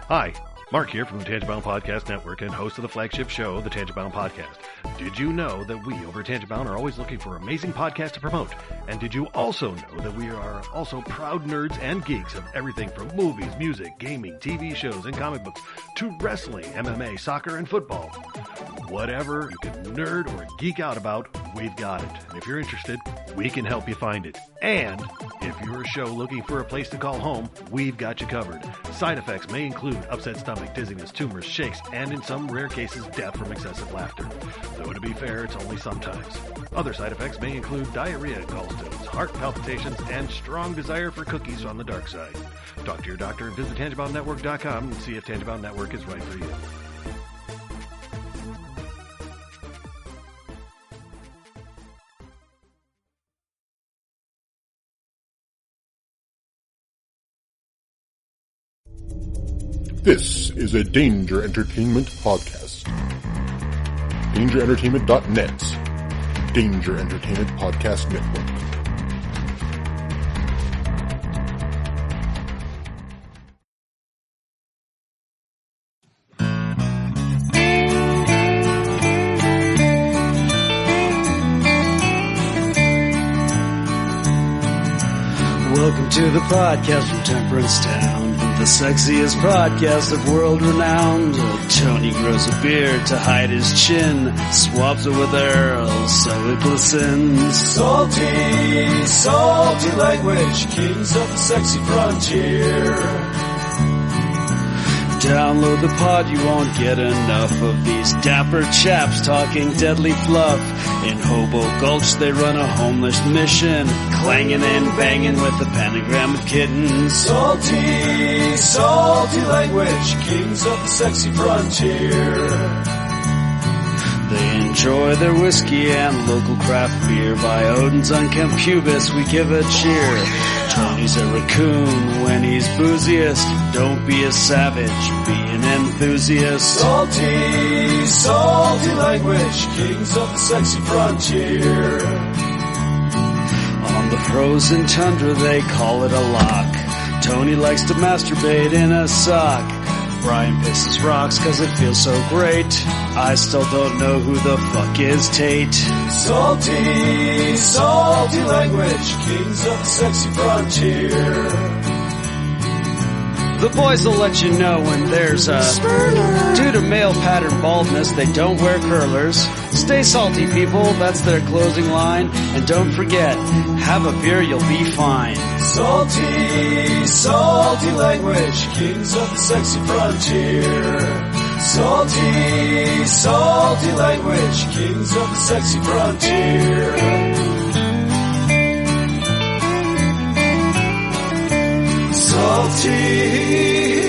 Hi, Mark here from the Tangent-Bound Podcast Network and host of the flagship show, the Tangent-Bound Podcast. Did you know that we over at Tangent-Bound are always looking for amazing podcasts to promote? And did you also know that we are also proud nerds and geeks of everything from movies, music, gaming, TV shows, and comic books to wrestling, MMA, soccer, and football? Whatever you can nerd or geek out about, we've got it. And if you're interested, we can help you find it. And if you're a show looking for a place to call home, we've got you covered. Side effects may include upset stomach, dizziness, tumors, shakes, and in some rare cases, death from excessive laughter. Though to be fair, it's only sometimes. Other side effects may include diarrhea, gallstones, heart palpitations, and strong desire for cookies on the dark side. Talk to your doctor and visit TangentBoundNetwork.com and see if Tangent-Bound Network is right for you. This is a Danger Entertainment podcast. DangerEntertainment.net. Danger Entertainment Podcast Network. Welcome to the podcast from Temperance Town. The sexiest podcast of world renowned. Tony grows a beard to hide his chin, swaps it with Earl so it glistens. Salty, salty language, kings of the sexy frontier. Download the pod, you won't get enough of these dapper chaps talking deadly fluff. In Hobo Gulch they run a homeless mission, clanging and banging with the pentagram of kittens. Salty, salty language, kings of the sexy frontier. They enjoy their whiskey and local craft beer. By Odin's unkempt pubis we give a cheer. Tony's a raccoon when he's booziest. Don't be a savage, be an enthusiast. Salty, salty language, kings of the sexy frontier. On the frozen tundra they call it a lock. Tony likes to masturbate in a sock. Brian pisses rocks cause it feels so great. I still don't know who the fuck is Tate. Salty, salty language, kings of the sexy frontier. The boys will let you know when there's a spurner. Due to male pattern baldness, they don't wear curlers. Stay salty, people, that's their closing line. And don't forget, have a beer, you'll be fine. Salty, salty language, kings of the sexy frontier. Salty, salty language, kings of the sexy frontier. Salty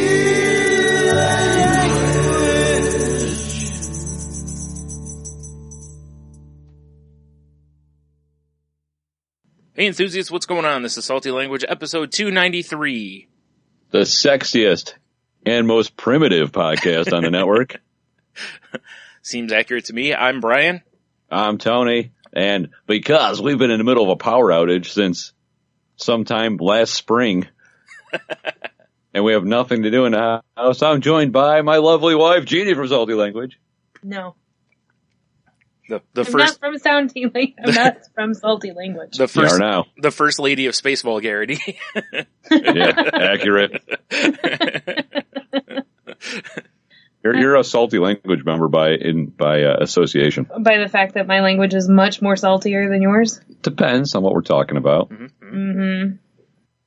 Hey enthusiasts, what's going on? This is Salty Language, episode 293. The sexiest and most primitive podcast on the network. Seems accurate to me. I'm Brian. I'm Tony. And because we've been in the middle of a power outage since sometime last spring, and we have nothing to do in the house, I'm joined by my lovely wife, Jeannie from Salty Language. No. I'm not from Salty Language. I'm not from Salty Language. The first lady of space vulgarity. Yeah, accurate. You're a Salty Language member by association. By the fact that my language is much more saltier than yours? Depends on what we're talking about. Mm-hmm.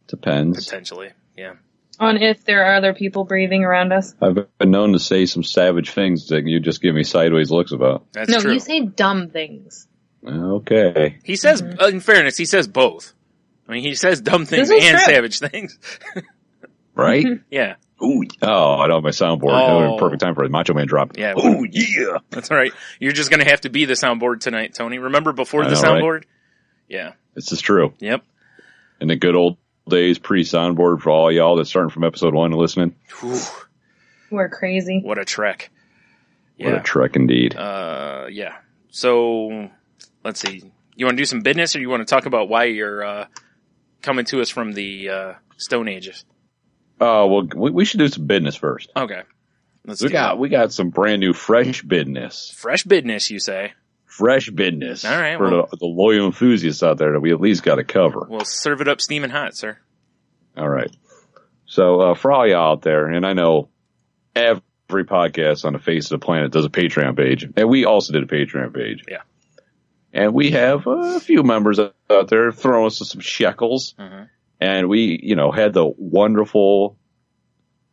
Depends. Potentially, yeah. On if there are other people breathing around us. I've been known to say some savage things that you just give me sideways looks about. That's no, true. You say dumb things. Okay. He says, in fairness, he says both. I mean, he says dumb things and savage things. Right? Yeah. Ooh, oh, I don't have my soundboard. Oh. Perfect time for a Macho Man drop. Yeah. Oh, yeah. That's all right. You're just going to have to be the soundboard tonight, Tony. Remember before the soundboard? Right? Yeah. This is true. Yep. In the good old days, pre-soundboard for all y'all that's starting from episode 1 and listening. Whew. We're crazy. What a trek. Yeah. What a trek indeed. Yeah. So, let's see. You want to do some business, or you want to talk about why you're coming to us from the Stone Ages? Well, we should do some business first. Okay. We got some brand new fresh business. Fresh business, you say? Fresh business. All right. For the loyal enthusiasts out there that we at least got to cover. We'll serve it up steaming hot, sir. All right. So for all y'all out there, and I know every podcast on the face of the planet does a Patreon page, and we also did a Patreon page. Yeah. And we have a few members out there throwing us some shekels. Mm-hmm. And we, had the wonderful,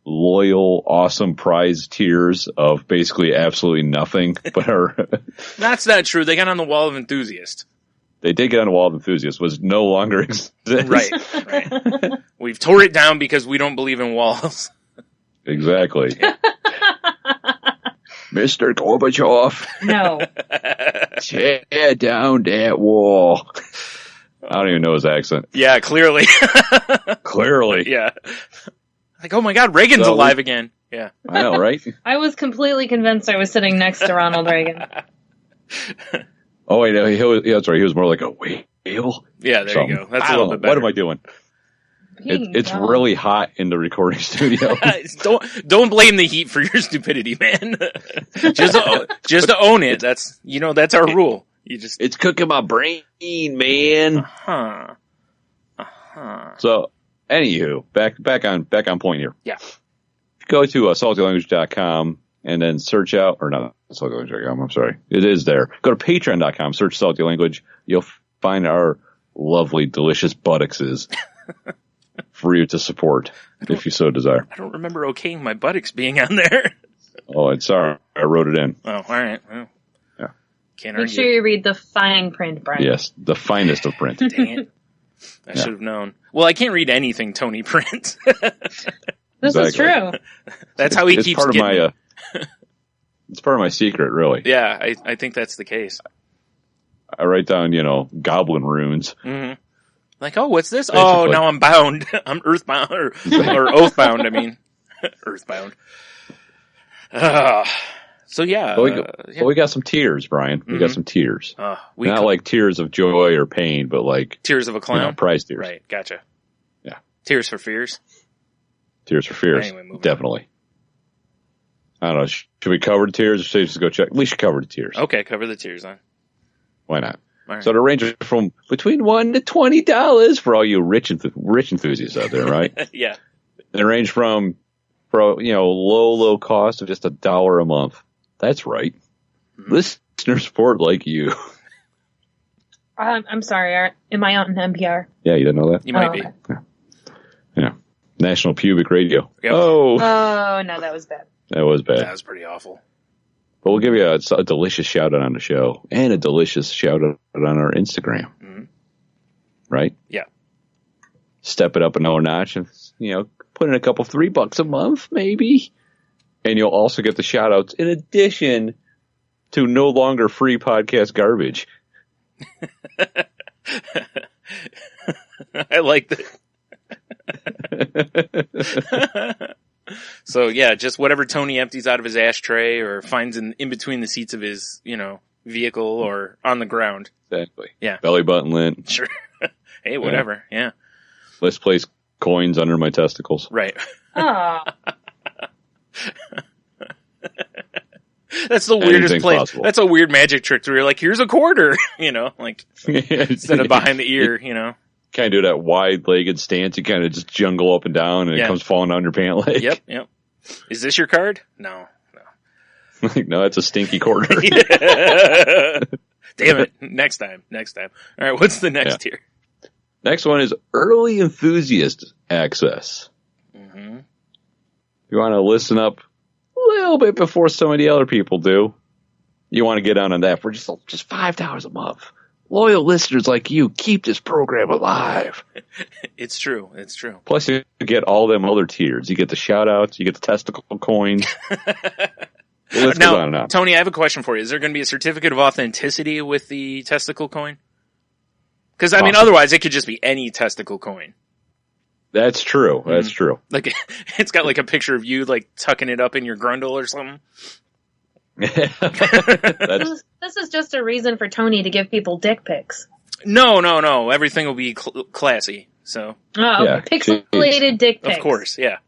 loyal, awesome prize tiers of basically absolutely nothing. But That's not true. They got on the wall of enthusiast. They did get on the wall of enthusists, was no longer exists. Right. We've tore it down because we don't believe in walls. Exactly. Mr. Gorbachev. No. Tear down that wall. I don't even know his accent. Yeah, clearly. Clearly. Yeah. Like, oh my God, Reagan's alive again. Yeah. I know, right? I was completely convinced I was sitting next to Ronald Reagan. Oh, wait, no, that's right. He was more like a whale. Yeah, there you go. That's a little bit better. What am I doing? It's really hot in the recording studio. Don't blame the heat for your stupidity, man. just to own it. That's our rule. It's cooking my brain, man. So, anywho, back on point here. Yeah. Go to saltylanguage.com and then search out, or not saltylanguage.com, I'm sorry. It is there. Go to patreon.com, search Salty Language. You'll find our lovely, delicious buttocks for you to support if you so desire. I don't remember okaying my buttocks being on there. Oh, it's sorry. I wrote it in. Oh, all right. Well, yeah. Can't Make argue. sure you read the fine print, Brian. Yes, the finest of print. Dang it. I should have known. Well, I can't read anything Tony prints. This is true. That's how he keeps part getting of my, it's part of my secret, really. Yeah, I think that's the case. I write down, goblin runes. Mm-hmm. Like, oh, what's this? Basically. Oh, now I'm bound. I'm earthbound, or oathbound, I mean. Earthbound. So, yeah. We got some tears, Brian. We got some tears. Not like tears of joy or pain, but like... Tears of a clown? Prize tears. Right, gotcha. Yeah. Tears for fears? Tears for fears. Anyway, definitely. I don't know. Should we cover the tears or should we just go check? We should cover the tears. Okay, cover the tears then. Why not? Right. So the range is from between $1 to $20 for all you rich enthusiasts out there, right? Yeah. They range from low cost of just $1 a month. That's right. Mm-hmm. Listener support like you. I'm sorry. Am I on NPR? Yeah, you didn't know that? You might be. Okay. Yeah. National Pubic Radio. Yep. Oh, no, that was bad. That was bad. That was pretty awful. But we'll give you a delicious shout out on the show and a delicious shout out on our Instagram. Mm-hmm. Right? Yeah. Step it up another notch and, put in a couple $3 a month, maybe. And you'll also get the shout outs in addition to no longer free podcast garbage. I like that. So yeah, just whatever Tony empties out of his ashtray or finds in between the seats of his, vehicle or on the ground. Exactly. Yeah. Belly button lint. Sure. Hey, whatever. Yeah. Let's place coins under my testicles. Right. Oh. That's the weirdest place. Possible. That's a weird magic trick where you're like, here's a quarter, instead of behind the ear, Kind of do that wide-legged stance. You kind of just jungle up and down, and it comes falling down your pant leg. Yep. Is this your card? No. No, it's a stinky quarter. Damn it. Next time. All right, what's the next tier? Next one is early enthusiast access. Mm-hmm. If you want to listen up a little bit before some of the other people do, you want to get on that for just $5 a month. Loyal listeners like you keep this program alive. It's true. Plus, you get all them other tiers. You get the shout-outs. You get the testicle coins. Now, Tony, I have a question for you. Is there going to be a certificate of authenticity with the testicle coin? Because, otherwise it could just be any testicle coin. That's true. That's true. Like, it's got like a picture of you like tucking it up in your grundle or something. This is just a reason for Tony to give people dick pics. No. Everything will be classy. So. Oh, yeah. Pixelated dick pics. Of course, yeah.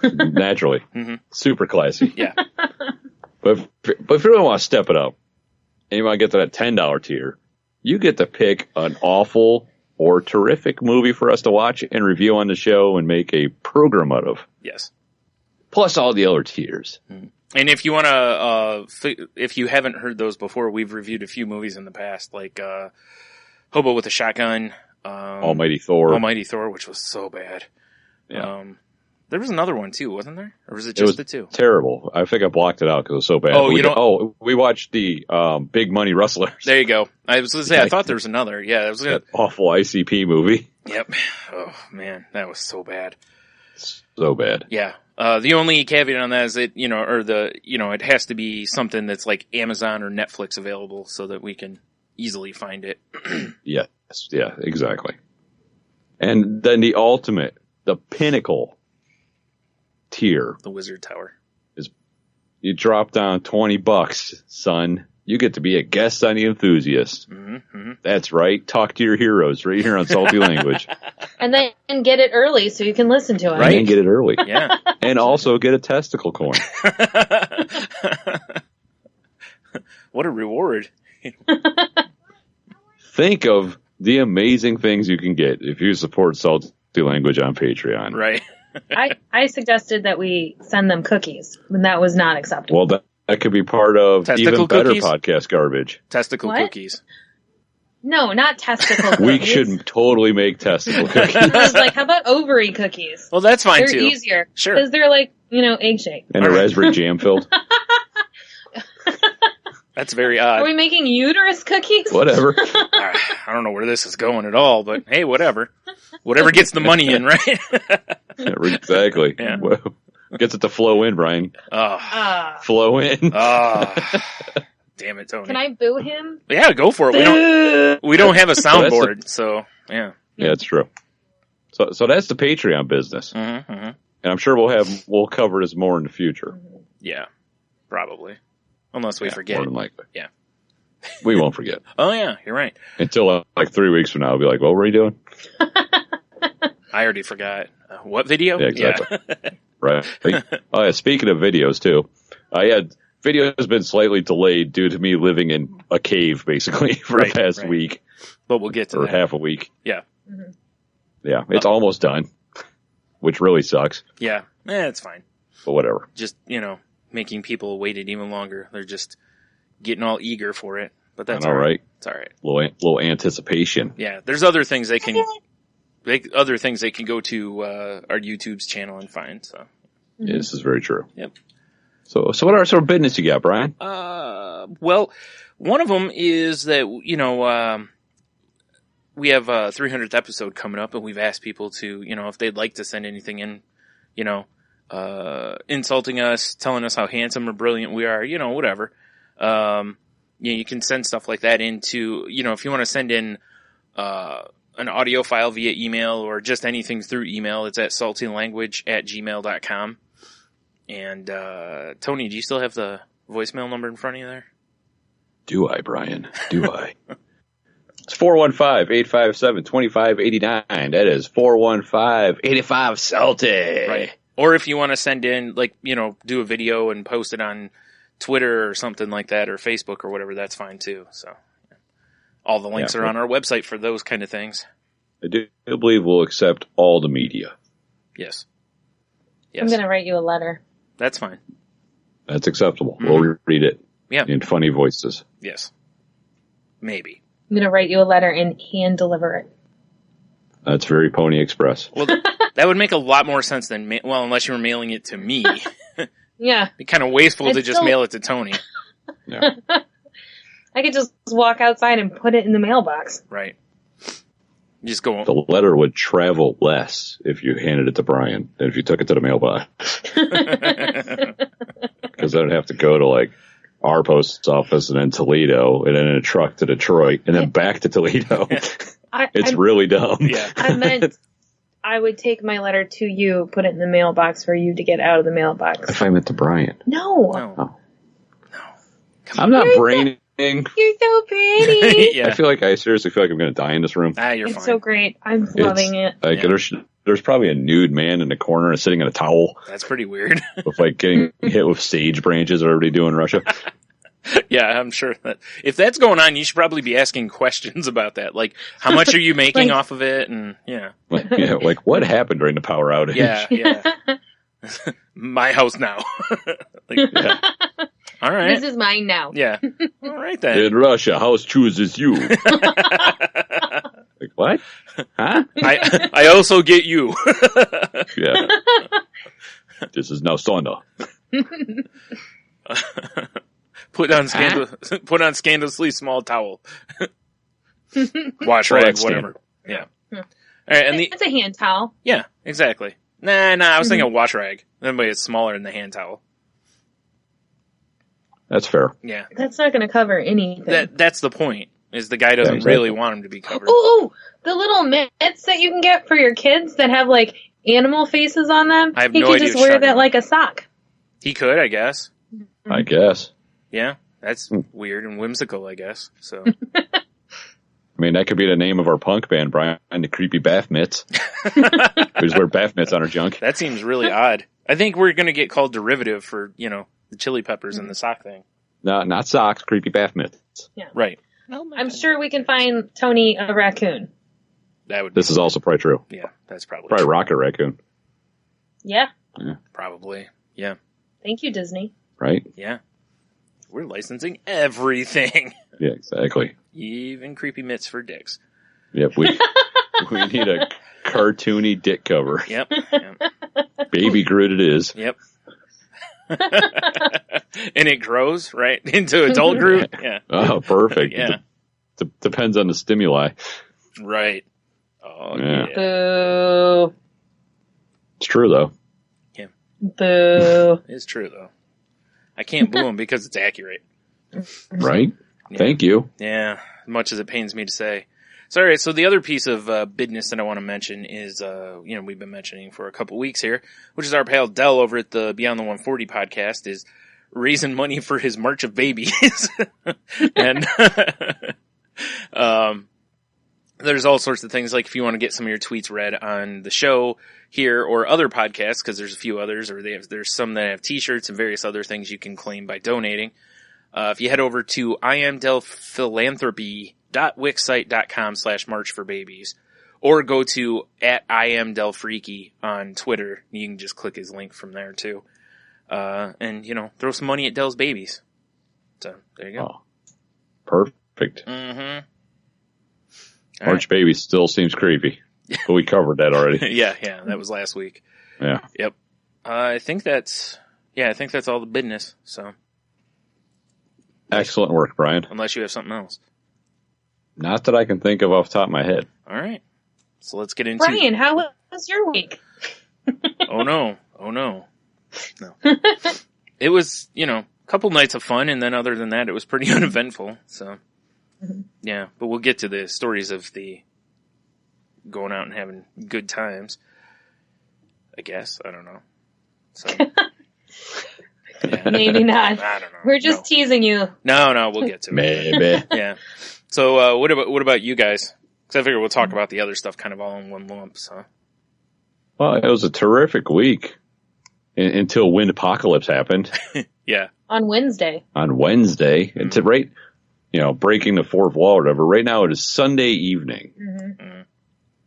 Naturally. Super classy. Yeah. But if you really want to step it up, and you want to get to that $10 tier, you get to pick an awful or terrific movie for us to watch and review on the show and make a program out of. Yes. Plus all the other tiers. And if you want to, if you haven't heard those before, we've reviewed a few movies in the past, like Hobo with a Shotgun, Almighty Thor, which was so bad. Yeah. There was another one too, wasn't there? Or was it just the two? Terrible. I think I blocked it out because it was so bad. Oh, we watched the Big Money Rustlers. There you go. I was going to say, I thought there was another. Yeah, that was that awful ICP movie. Yep. Oh man, that was so bad. So bad. Yeah. The only caveat on that is that, it has to be something that's like Amazon or Netflix available so that we can easily find it. Yes. Yeah, exactly. And then the ultimate, the pinnacle tier, the Wizard Tower, is you drop down $20, son. You get to be a guest on The Enthusiast. That's right. Talk to your heroes right here on Salty Language. And then get it early so you can listen to it. Right. And get it early. Yeah. And also get a testicle coin. What a reward. Think of the amazing things you can get if you support Salty Language on Patreon. Right. I suggested that we send them cookies, and that was not acceptable. Well, that could be part of Testicle even better cookies? podcast garbage. Testicle cookies. No, not testicle cookies. We should totally make testicle cookies. I was like, how about ovary cookies? Well, that's fine They're too. easier. Sure. Because they're like, egg shaped. And a raspberry jam filled. That's very odd. Are we making uterus cookies? Whatever. I don't know where this is going at all, but hey, whatever. Whatever gets the money in, right? Yeah, exactly. Yeah. Well, gets it to flow in, Brian. Flow in. Damn it, Tony. Can I boo him? Yeah, go for it. We don't have a soundboard, so yeah. Yeah, it's true. So that's the Patreon business. And I'm sure we'll cover this more in the future. Yeah, probably. Unless we forget. More than likely. Yeah. We won't forget. Oh, yeah, you're right. Until like 3 weeks from now, I'll be like, what were you doing? I already forgot. What video? Yeah, exactly. Yeah. Right. Oh, yeah, speaking of videos, too, video has been slightly delayed due to me living in a cave, basically, for the past week. But we'll get to that. Or half a week. Yeah. Yeah, it's almost done, which really sucks. Yeah, it's fine. But whatever. Just, making people wait it even longer. They're just getting all eager for it. But that's all right. It's all right. Little anticipation. Yeah, there's other things they can go to our YouTube's channel and find. So yeah, this is very true. Yep. So what are sort of business you got, Brian? Well, one of them is that we have a 300th episode coming up, and we've asked people to if they'd like to send anything in, insulting us, telling us how handsome or brilliant we are, whatever. You can send stuff like that into, if you want to send in an audio file via email or just anything through email, it's at saltylanguage@gmail.com. And Tony, do you still have the voicemail number in front of you there? Do I, Brian? Do I? It's 415-857-2589. That is 415-85-SALTY. Right. Or if you want to send in, do a video and post it on Twitter or something like that, or Facebook or whatever, that's fine too. So all the links are on our website for those kind of things. I do believe we'll accept all the media. Yes. I'm going to write you a letter. That's fine. That's acceptable. Mm-hmm. We'll read it in funny voices. Yes. Maybe. I'm going to write you a letter and hand deliver it. That's very Pony Express. Well, that would make a lot more sense than, unless you were mailing it to me. Yeah. It'd be kind of wasteful to just mail it to Tony. Yeah. I could just walk outside and put it in the mailbox. Right. Just go on. The letter would travel less if you handed it to Brian than if you took it to the mailbox. Because I'd have to go to our post office and then Toledo and then in a truck to Detroit and then back to Toledo. It's really dumb. Yeah. I meant I would take my letter to you, put it in the mailbox for you to get out of the mailbox. If I meant to Brian. No. Oh. I'm not braining. You're so pretty. Yeah. I seriously feel like I'm going to die in this room. You're it's fine. so great. I'm loving it. There's there's probably a nude man in the corner and sitting in a towel That's pretty weird. with like getting hit with sage branches or whatever they do in Russia. Yeah, I'm sure that if that's going on, you should probably be asking questions about that. Like, how much are you making off of it? And Like what happened during the power outage? Yeah. My house now. Like, all right. This is mine now. Yeah. All right then. In Russia, house chooses you. Like what? Huh? I also get you. Yeah. This is now sauna. Put on scandalously small towel. Wash rag, whatever. Yeah. All right, and It's a hand towel. yeah, exactly. Nah, I was thinking wash rag. That way it's smaller than the hand towel. That's fair. Yeah. That's not going to cover anything. That's the point. Is the guy doesn't exactly. really want him to be covered. Ooh, the little mitts that you can get for your kids that have like animal faces on them. I have he no could idea just what you're wear talking that about. like a sock. He could, I guess. I guess. Yeah, that's weird and whimsical, I guess. So I mean, that could be the name of our punk band, Brian, the Creepy Bath Mitts. We just wear bath mitts on our junk. that seems really odd. I think we're going to get called derivative for, the chili peppers and the sock thing. No, not socks, Creepy Bath Mitts. Right. I'm sure we can find Tony a raccoon. That would be This is also probably true. Yeah, that's probably Probably true. Rocket Raccoon, Yeah. Probably. Yeah. Thank you, Disney. right? Yeah. We're licensing everything. Yeah, exactly. Even creepy mitts for dicks. Yep, we need a cartoony dick cover. Yep. Baby Groot it is. Yep. And it grows, right? Into adult Groot? Yeah. Oh, perfect. Yeah. Depends on the stimuli. Right. Oh, Yeah. yeah. Boo. It's true, though. Boo. It's true, though. I can't boo him because it's accurate. Right? Yeah. Thank you. Yeah, much as it pains me to say. So, all right, so the other piece of business that I want to mention is, we've been mentioning for a couple weeks here, which is our pal Dell over at the Beyond the 140 podcast is raising money for his March of Babies. And there's all sorts of things, like if you want to get some of your tweets read on the show here or other podcasts, because there's a few others, or there's some that have t-shirts and various other things you can claim by donating. If you head over to imdelphilanthropy.wixsite.com/marchforbabies or go to @IamDelFreaky on Twitter, you can just click his link from there too. And throw some money at Dell's babies. So there you go. Oh, perfect. Mm-hmm. March Baby still seems creepy, but we covered that already. Yeah, that was last week. Yeah. Yep. I think that's all the business. So Excellent work, Brian. unless you have something else. Not that I can think of off the top of my head. All right. So let's get into Brian, how was your week? Oh no. No. It was, a couple nights of fun, and then other than that, it was pretty uneventful. So, yeah. But we'll get to the stories of the going out and having good times. I guess. I don't know. So, yeah. Maybe not. I don't know. We're just teasing you. No, we'll get to it. Maybe. Yeah. So, what about you guys? Because I figure we'll talk about the other stuff kind of all in one lump. So, Well, it was a terrific week until Wind Apocalypse happened yeah. On Wednesday. on Wednesday. And to breaking the fourth wall or whatever. Right now it is Sunday evening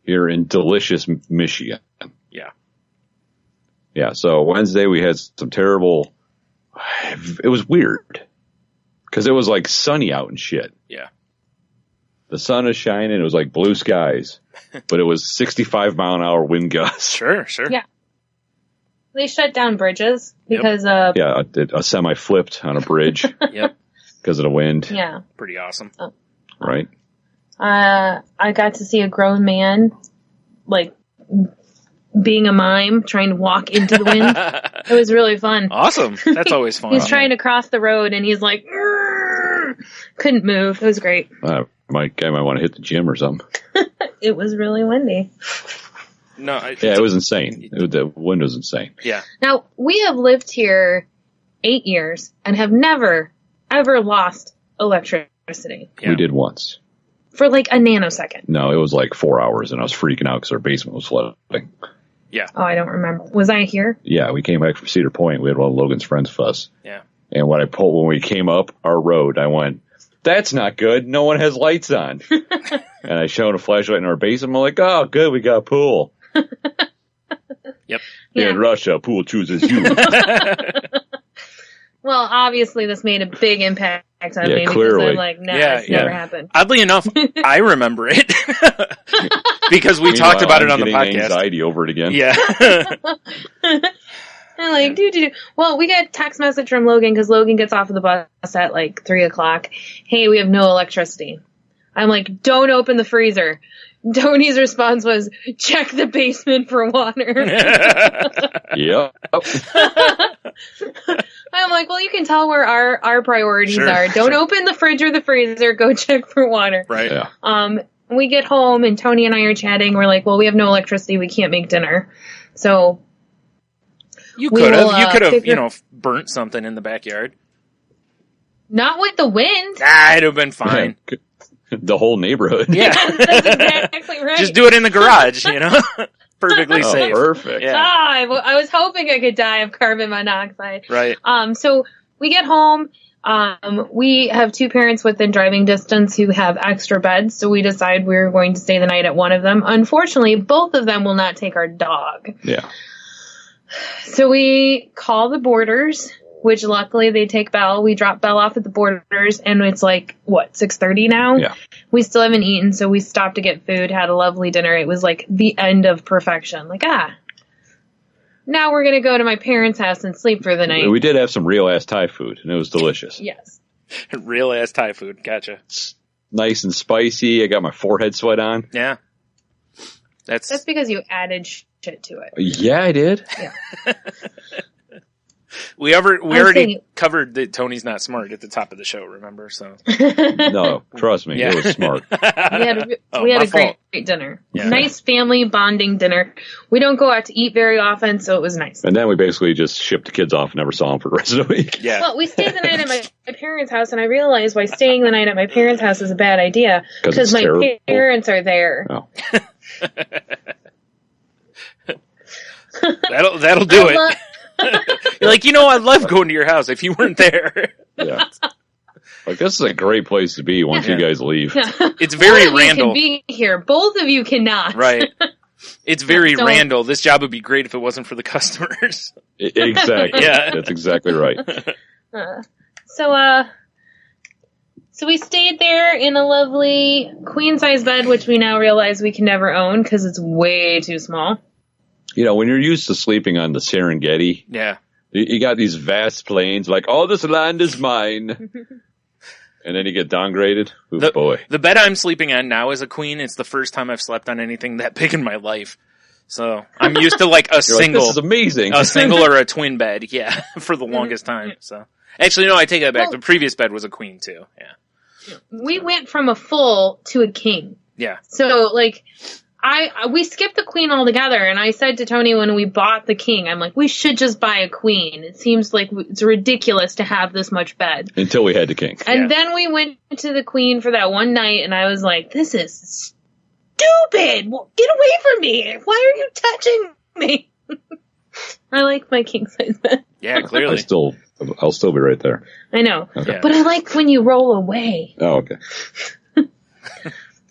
here in delicious Michigan. Yeah. Yeah, so Wednesday we had some terrible. It was weird because it was like sunny out and shit. Yeah. The sun is shining. It was like blue skies, but it was 65-mile-an-hour wind gusts. Sure. Yeah. They shut down bridges because Yeah, a semi flipped on a bridge Yep. because of the wind. yeah. Pretty awesome. Right. I got to see a grown man like being a mime trying to walk into the wind. It was really fun. Awesome. That's always fun. He's trying to cross the road and he's like couldn't move. It was great. I might want to hit the gym or something. It was really windy. No. Yeah, it was insane. The wind was insane. Yeah. Now, we have lived here 8 years and have never, ever lost electricity. Yeah. We did once. For like a nanosecond. No, it was like 4 hours, and I was freaking out because our basement was flooding. Yeah. Oh, I don't remember. Was I here? Yeah, we came back from Cedar Point. We had one of Logan's friends with us. Yeah. And when we came up our road, I went, that's not good. No one has lights on. And I shone a flashlight in our basement. I'm like, oh, good, we got a pool. Yep. Yeah. In Russia, pool chooses you. Well, obviously this made a big impact on Yeah, me clearly. because I'm like, no, it's never happened. Oddly enough, I remember it because we talked about it on the podcast. Anxiety over it again. Yeah. I'm like, do. Well, we get text message from Logan because Logan gets off of the bus at like 3:00. Hey, we have no electricity. I'm like, don't open the freezer. Tony's response was, check the basement for water. Yep. I'm like, well, you can tell where our priorities Sure, are. Don't open the fridge or the freezer. Go check for water. Right. Yeah. We get home and Tony and I are chatting. We're like, well, we have no electricity. We can't make dinner. So You we could have. will, You could have, figure- burnt something in the backyard. not with the wind. It'd have been fine. The whole neighborhood. Yeah. That's exactly right. Just do it in the garage, Perfectly Oh, safe. perfect. Yeah. I was hoping I could die of carbon monoxide. Right. So we get home. We have two parents within driving distance who have extra beds, so we decide we're going to stay the night at one of them. Unfortunately, both of them will not take our dog. Yeah. So we call the Borders, which luckily they take Belle. We drop Belle off at the Borders, and it's like, 6:30 now? Yeah. We still haven't eaten, so we stopped to get food, had a lovely dinner. It was like the end of perfection. Like, now we're going to go to my parents' house and sleep for the night. We did have some real-ass Thai food, and it was delicious. Yes. Real ass Thai food. Gotcha. It's nice and spicy. I got my forehead sweat on. Yeah. That's because you added shit to it. Yeah, I did. Yeah. We already saying- covered that Tony's not smart at the top of the show, remember? So No, trust me, Yeah. it was smart. We had my a fault. great dinner. Yeah. Nice family bonding dinner. We don't go out to eat very often, so it was nice. And then we basically just shipped the kids off and never saw them for the rest of the week. Yeah. Well, we stayed the night at my parents' house, and I realized why staying the night at my parents' house is a bad idea. 'Cause Because it's my terrible. parents are there. Oh. That'll do it. You're like, I love going to your house if you weren't there. Yeah. Like, this is a great place to be once you guys leave. It's very One of you Randall. can be here. Both of you cannot. Right. It's very So- Randall. This job would be great if it wasn't for the customers. Exactly. Yeah. That's exactly right. So we stayed there in a lovely queen-size bed, which we now realize we can never own because it's way too small. When you're used to sleeping on the Serengeti, Yeah. you got these vast plains, like, oh, this land is mine. And then you get downgraded. Ooh, boy. The bed I'm sleeping on now is a queen. It's the first time I've slept on anything that big in my life. So I'm used to like a You're single, like, this is amazing. a single or a twin bed. Yeah. For the longest time. So actually, no, I take that back. Well- The previous bed was a queen too. Yeah. We went from a full to a king. Yeah. So, we skipped the queen altogether, and I said to Tony when we bought the king, I'm like, we should just buy a queen. It seems like it's ridiculous to have this much bed. Until we had the king. And then we went to the queen for that one night, and I was like, this is stupid! Well, get away from me! Why are you touching me? I like my king-size bed. Yeah, clearly. I'll still be right there. I know. Okay. Yeah. But I like when you roll away. Oh, okay.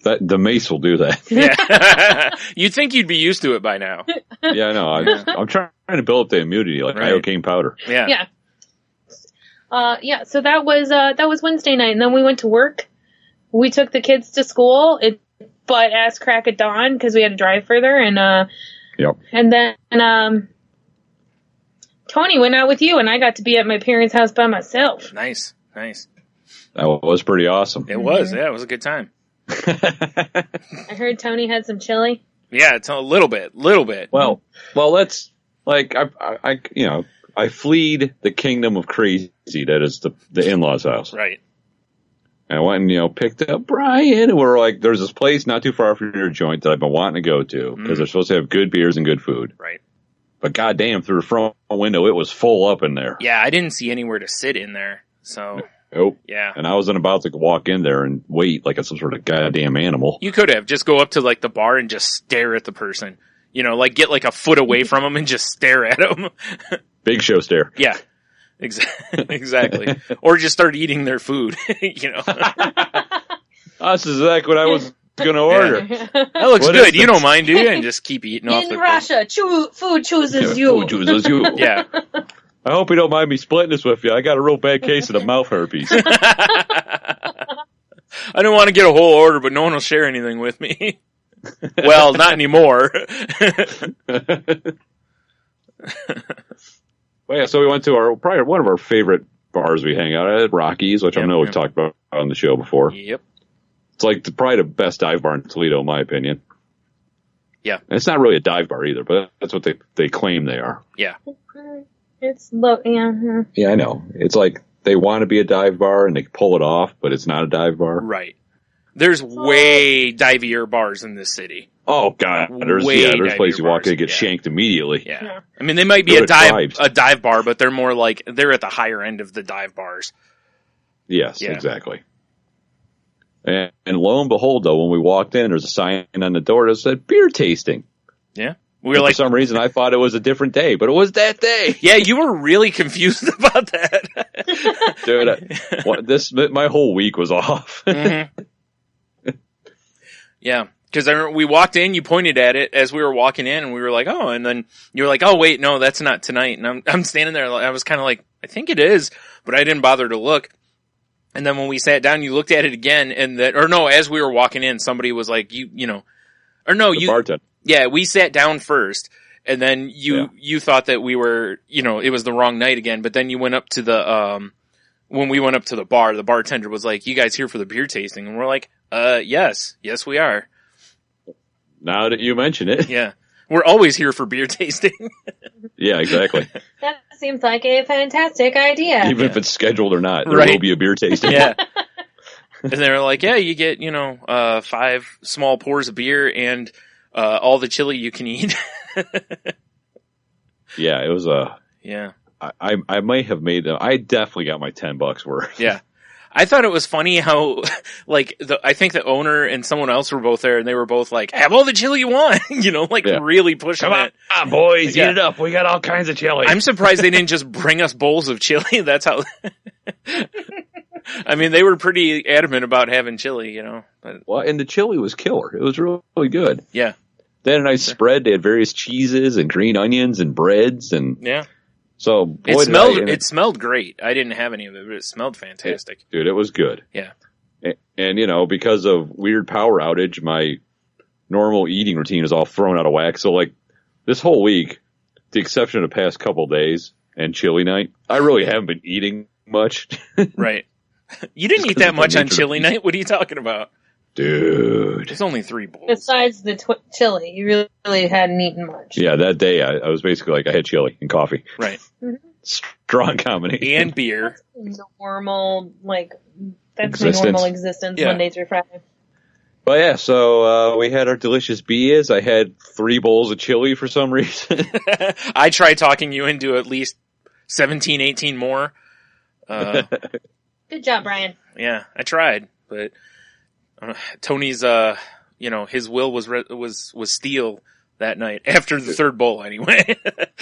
The mace will do that. Yeah. You'd think you'd be used to it by now. Yeah, I know. I'm trying to build up the immunity like Right. iocane powder. Yeah. Yeah. So that was Wednesday night, and then we went to work. We took the kids to school. But ass crack at dawn because we had to drive further, and Yep. and then Tony went out with you, and I got to be at my parents' house by myself. Nice. Nice. That was pretty awesome. It was. Yeah, it was a good time. I heard Tony had some chili. Yeah, it's a little bit. Well, that's like I fleed the kingdom of crazy that is the in-laws' house. Right. And I went and picked up Brian, and we're like, there's this place not too far from your joint that I've been wanting to go to because they're supposed to have good beers and good food. Right. But goddamn, through the front window, it was full up in there. Yeah, I didn't see anywhere to sit in there. So Nope. Yeah. And I wasn't about to walk in there and wait like some sort of goddamn animal. You could have just go up to like the bar and just stare at the person. You know, like get like a foot away from them and just stare at them. Big show stare. Yeah. Exactly. Or just start eating their food, you know. That's exactly what I was going to order. That looks What good. is You this? don't mind, do you? And just keep eating off In the Russia, food chooses you. Food chooses you. Yeah. I hope you don't mind me splitting this with you. I got a real bad case of the mouth herpes. I don't want to get a whole order, but no one will share anything with me. Well, not anymore. Well, yeah, so we went to probably one of our favorite bars we hang out at, Rockies, which I know we've talked about on the show before. Yep. It's like probably the best dive bar in Toledo, in my opinion. Yeah. And it's not really a dive bar either, but that's what they claim they are. Yeah. It's low. Yeah. Yeah, I know. It's like they want to be a dive bar and they pull it off, but it's not a dive bar. Right. There's way divier bars in this city. Oh God, there's places you walk in and get shanked immediately. Yeah. I mean, they might be a dive bar, but they're more like they're at the higher end of the dive bars. Yes, exactly. And lo and behold, though, when we walked in, there's a sign on the door that said beer tasting. Yeah. We were like, for some reason, I thought it was a different day, but it was that day. Yeah, you were really confused about that. Dude, my whole week was off. Mm-hmm. Yeah. Because we walked in, you pointed at it as we were walking in, and we were like, oh, and then you were like, oh, wait, no, that's not tonight. And I'm standing there, I was kind of like, I think it is, but I didn't bother to look. And then when we sat down, you looked at it again, as we were walking in, somebody was like, bartender. Yeah, we sat down first, and then you thought that we were, it was the wrong night again, but then you went up to when we went up to the bar, the bartender was like, you guys here for the beer tasting? And we're like, yes, we are. Now that you mention it. Yeah. We're always here for beer tasting. Yeah, exactly. That seems like a fantastic idea. Even if it's scheduled or not, there will be a beer tasting. Yeah. And they're like, yeah, you get, 5 small pours of beer and all the chili you can eat. Yeah, it was yeah. I might have I definitely got my $10 worth. Yeah. I thought it was funny how, I think the owner and someone else were both there, and they were both like, have all the chili you want, really pushing it. Come on, boys, eat it up. We got all kinds of chili. I'm surprised they didn't just bring us bowls of chili. That's how, I mean, they were pretty adamant about having chili, But, well, and the chili was killer. It was really, really good. Yeah. They had a nice spread. They had various cheeses and green onions and breads and. Yeah. So, boy, it smelled great. I didn't have any of it, but it smelled fantastic. Dude, it was good. Yeah. And, because of weird power outage, my normal eating routine is all thrown out of whack. So, this whole week, the exception of the past couple days and chili night, I really haven't been eating much. Right. You didn't eat that much on chili night? What are you talking about? Dude. It's only 3 bowls. Besides the chili, you really hadn't eaten much. Yeah, that day I was basically like, I had chili and coffee. Right. Strong combination. And beer. That's normal, that's Existence. my normal existence, Monday through Friday. But yeah, so we had our delicious beers. I had 3 bowls of chili for some reason. I tried talking you into at least 17, 18 more. Good job, Brian. Yeah, I tried, but Tony's, his will was steel that night after the 3rd bowl anyway.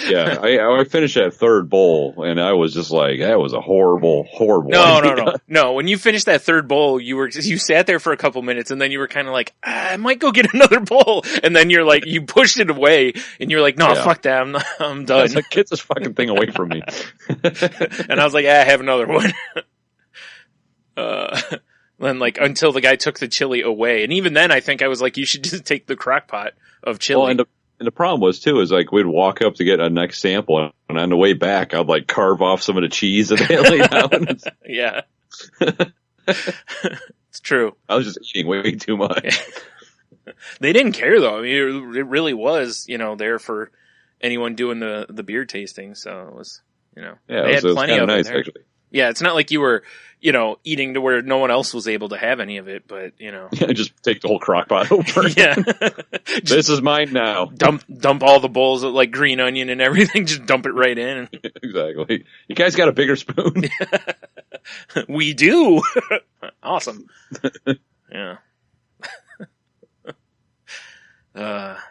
Yeah, I finished that 3rd bowl and I was just like, that was a horrible idea. No. When you finished that 3rd bowl, you sat there for a couple minutes and then you were kind of like, I might go get another bowl. And then you're like, you pushed it away and you're like, no, fuck that. I'm done. I was like, get this fucking thing away from me. And I was like, I have another one. Then until the guy took the chili away. And even then I think I was like, you should just take the crock pot of chili. Well, and the problem was too, is we'd walk up to get a next sample and on the way back, I'd carve off some of the cheese that they had laid out. Yeah. It's true. I was just eating way too much. They didn't care though. I mean, it really was, there for anyone doing the beer tasting. So it was, yeah, they had plenty of nice, it there. actually. Yeah, it's not like you were, eating to where no one else was able to have any of it, but, Yeah, just take the whole crock pot over. Yeah. This is mine now. Dump all the bowls of green onion and everything, just dump it right in. Exactly. You guys got a bigger spoon? We do. Awesome. Yeah.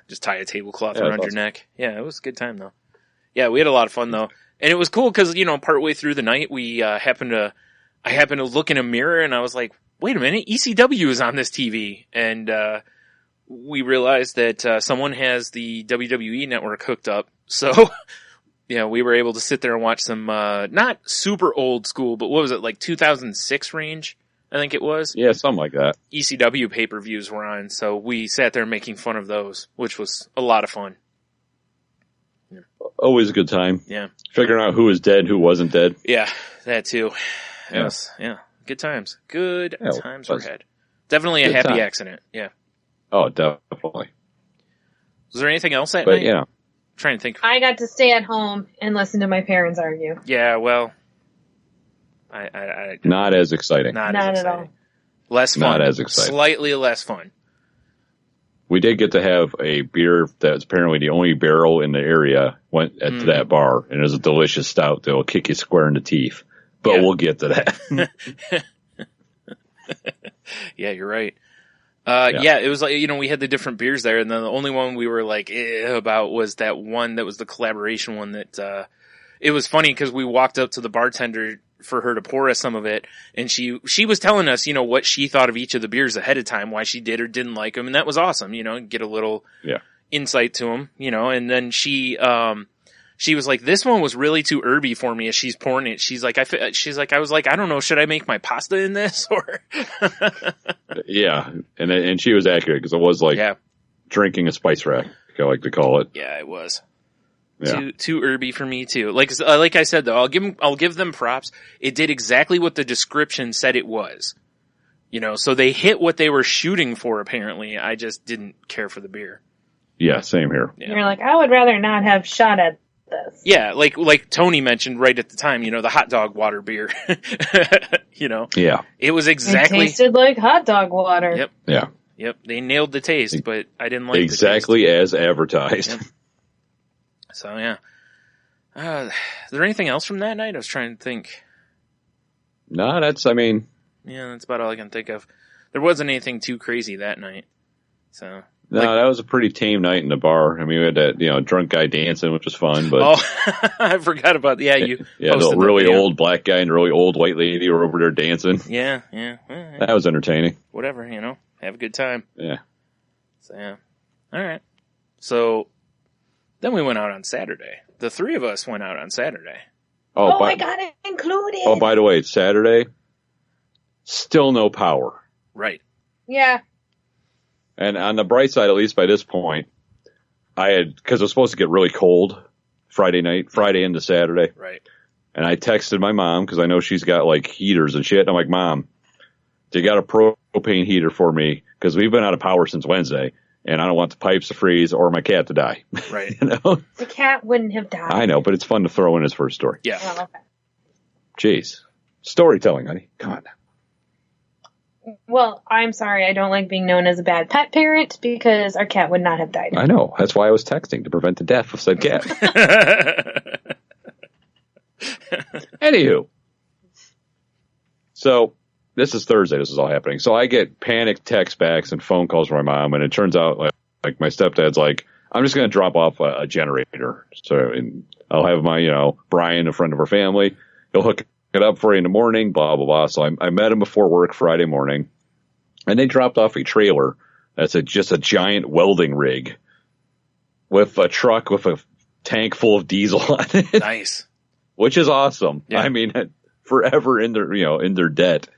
Just tie a tablecloth around your neck. Yeah, it was a good time though. Yeah, we had a lot of fun though. And it was cool because, partway through the night, I happened to look in a mirror and I was like, wait a minute, ECW is on this TV. And, we realized that, someone has the WWE network hooked up. So, we were able to sit there and watch some, not super old school, but what was it, like 2006 range? I think it was. Yeah, something like that. ECW pay-per-views were on, so we sat there making fun of those, which was a lot of fun. Yeah. Always a good time. Yeah. Figuring out who was dead, who wasn't dead. Yeah, that too. Yes, yeah. Good times. Good times were had. Definitely a happy accident. Yeah. Oh, definitely. Was there anything else that night? Yeah. I'm trying to think. I got to stay at home and listen to my parents argue. Yeah, well, I not as exciting. Not at exciting. all. Less fun. Not as exciting. Slightly less fun. We did get to have a beer that's apparently the only barrel in the area went to that bar, and it was a delicious stout that will kick you square in the teeth. But we'll get to that. Yeah, you're right. It was like, we had the different beers there, and then the only one we were like about was that one that was the collaboration one that, it was funny because we walked up to the bartender for her to pour us some of it, and she was telling us, what she thought of each of the beers ahead of time, why she did or didn't like them, and that was awesome, get a little insight to them, and then she was like, this one was really too herby for me as she's pouring it. She's like, I was like, I don't know, should I make my pasta in this or? Yeah. And she was accurate because it was like drinking a spice rack, I like to call it. Yeah, it was. Yeah. Too herby for me too. Like I said though, I'll give them props. It did exactly what the description said it was. So they hit what they were shooting for apparently. I just didn't care for the beer. Yeah, same here. Yeah. You're like, I would rather not have shot at this. Yeah, like Tony mentioned right at the time, the hot dog water beer. Yeah. It was exactly. It tasted like hot dog water. Yep. Yeah. Yep. They nailed the taste, but I didn't like exactly the taste. as advertised. Yep. So yeah. Is there anything else from that night? I was trying to think. No, that's about all I can think of. There wasn't anything too crazy that night. So. No, that was a pretty tame night in the bar. I mean, we had that, drunk guy dancing, which was fun, but. I forgot about, the really old black guy and the really old white lady were over there dancing. Yeah. That was entertaining. Whatever, have a good time. Yeah. So, yeah. All right. So, then we went out on Saturday. The three of us went out on Saturday. I got it included. Oh, by the way, it's Saturday. Still no power. Right. Yeah. And on the bright side, at least by this point, because it was supposed to get really cold Friday into Saturday. Right. And I texted my mom because I know she's got like heaters and shit. And I'm like, Mom, you got a propane heater for me? Because we've been out of power since Wednesday. And I don't want the pipes to freeze or my cat to die. Right. The cat wouldn't have died. I know, but it's fun to throw in his first story. Yeah. Oh, okay. Jeez. Storytelling, honey. Come on. Well, I'm sorry. I don't like being known as a bad pet parent because our cat would not have died. I know. That's why I was texting, to prevent the death of said cat. Anywho. So, this is Thursday. This is all happening. So I get panicked text backs and phone calls from my mom, and it turns out like my stepdad's like, I'm just going to drop off a generator. So I'll have my, Brian, a friend of our family, he'll hook it up for you in the morning, blah, blah, blah. So I met him before work Friday morning, and they dropped off a trailer that's just a giant welding rig with a truck with a tank full of diesel on it. Nice. Which is awesome. Yeah. I mean, forever in their debt.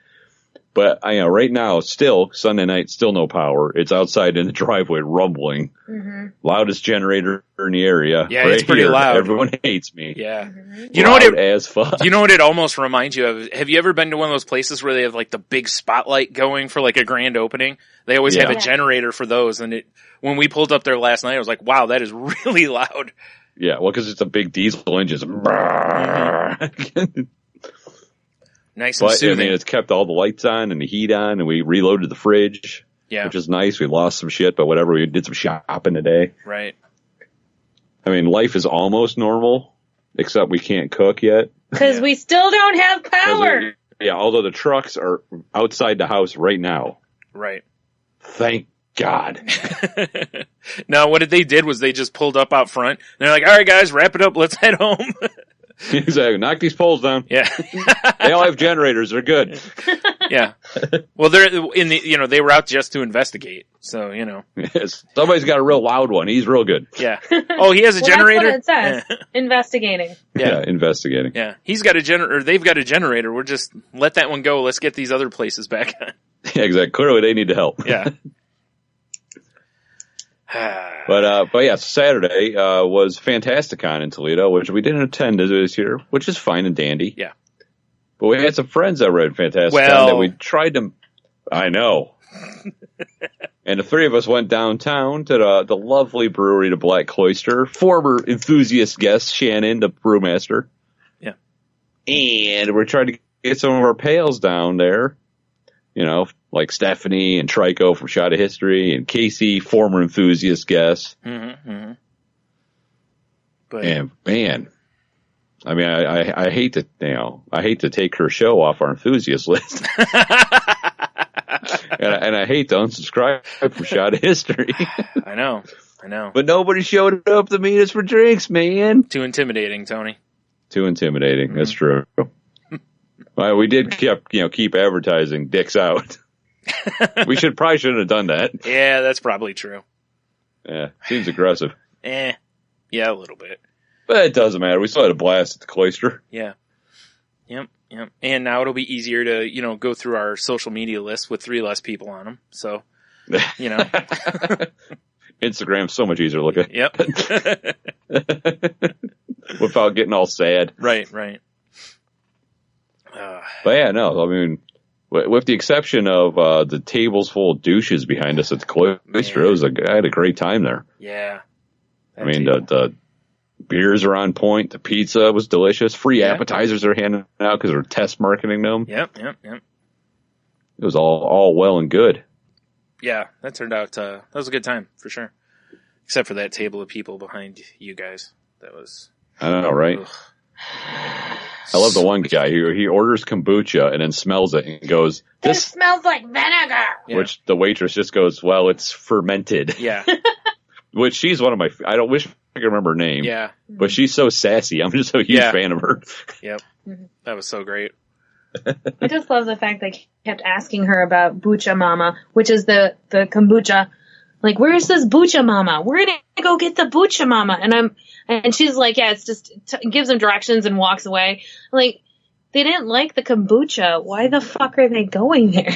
But right now, still Sunday night, still no power. It's outside in the driveway rumbling. Mm-hmm. Loudest generator in the area. Yeah, right, it's pretty loud. Everyone hates me. Yeah. Mm-hmm. You know what as fuck. You know what it almost reminds you of? Have you ever been to one of those places where they have like the big spotlight going for like a grand opening? They always have a generator for those. And when we pulled up there last night, I was like, wow, that is really loud. Yeah, well, because it's a big diesel engine. Mm-hmm. Nice and soothing. I mean, it's kept all the lights on and the heat on, and we reloaded the fridge, which is nice. We lost some shit, but whatever. We did some shopping today. Right. I mean, life is almost normal, except we can't cook yet. Because we still don't have power. yeah, although the trucks are outside the house right now. Right. Thank God. No, what they did was they just pulled up out front. And they're like, all right, guys, wrap it up. Let's head home. Exactly. Knock these poles down. Yeah. They all have generators. They're good. Yeah. Well, they're they were out just to investigate. So, Yes. Somebody's got a real loud one. He's real good. Yeah. Oh, he has a generator? That's what it says. Investigating. Yeah, investigating. Yeah. He's got a generator. They've got a generator. We're just let that one go. Let's get these other places back on. Yeah, exactly. Clearly they need the help. Yeah. But yeah, Saturday was Fantasticon in Toledo, which we didn't attend this year, which is fine and dandy. Yeah. But we had some friends that were at Fantasticon that we tried to. I know. And the three of us went downtown to the lovely brewery, the Black Cloister. Former enthusiast guest Shannon, the brewmaster. Yeah. And we're trying to get some of our pals down there. Like Stephanie and Trico from Shot of History and Casey, former enthusiast guest. Mm-hmm, mm-hmm. But And man, I mean, I hate to, I hate to take her show off our enthusiast list. and I hate to unsubscribe from Shot of History. I know. But nobody showed up to meet us for drinks, man. Too intimidating, Tony. Too intimidating. That's true. Well, we did keep advertising dicks out. We probably shouldn't have done that. Yeah, that's probably true. Yeah, seems aggressive. Yeah, a little bit. But it doesn't matter. We still had a blast at the Cloister. Yeah. Yep. And now it'll be easier to, go through our social media list with 3 less people on them. So, Instagram's so much easier to look at. Yep. Without getting all sad. Right. But yeah, no, I mean, with the exception of the tables full of douches behind us at the Cloister, I had a great time there. Yeah. I mean, the beers are on point. The pizza was delicious. Free appetizers are handing out because they're test marketing them. Yep. It was all well and good. Yeah, that turned out, that was a good time, for sure. Except for that table of people behind you guys. That was... I know, right? Ugh. I love the one guy who he orders kombucha and then smells it and goes, This smells like vinegar. Yeah. Which the waitress just goes, well, it's fermented. Yeah. Which she's one of my, I don't wish I could remember her name. Yeah. But she's so sassy. I'm just a huge fan of her. Yep. That was so great. I just love the fact they kept asking her about Bucha Mama, which is the kombucha. Like, where's this Bucha Mama? We're gonna go get the Bucha Mama. And she's like, yeah, it's just, gives them directions and walks away. Like, they didn't like the kombucha. Why the fuck are they going there?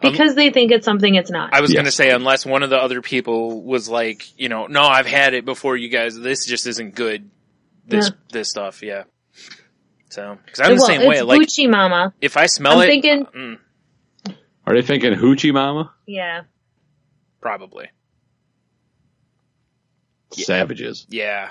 Because they think it's something it's not. I was going to say, unless one of the other people was like, no, I've had it before you guys. This just isn't good. This stuff, yeah. So, because I'm the same way. Like, Buchi Mama. if I smell I'm thinking, Are they thinking Hoochie Mama? yeah. Probably. Savages. Yeah.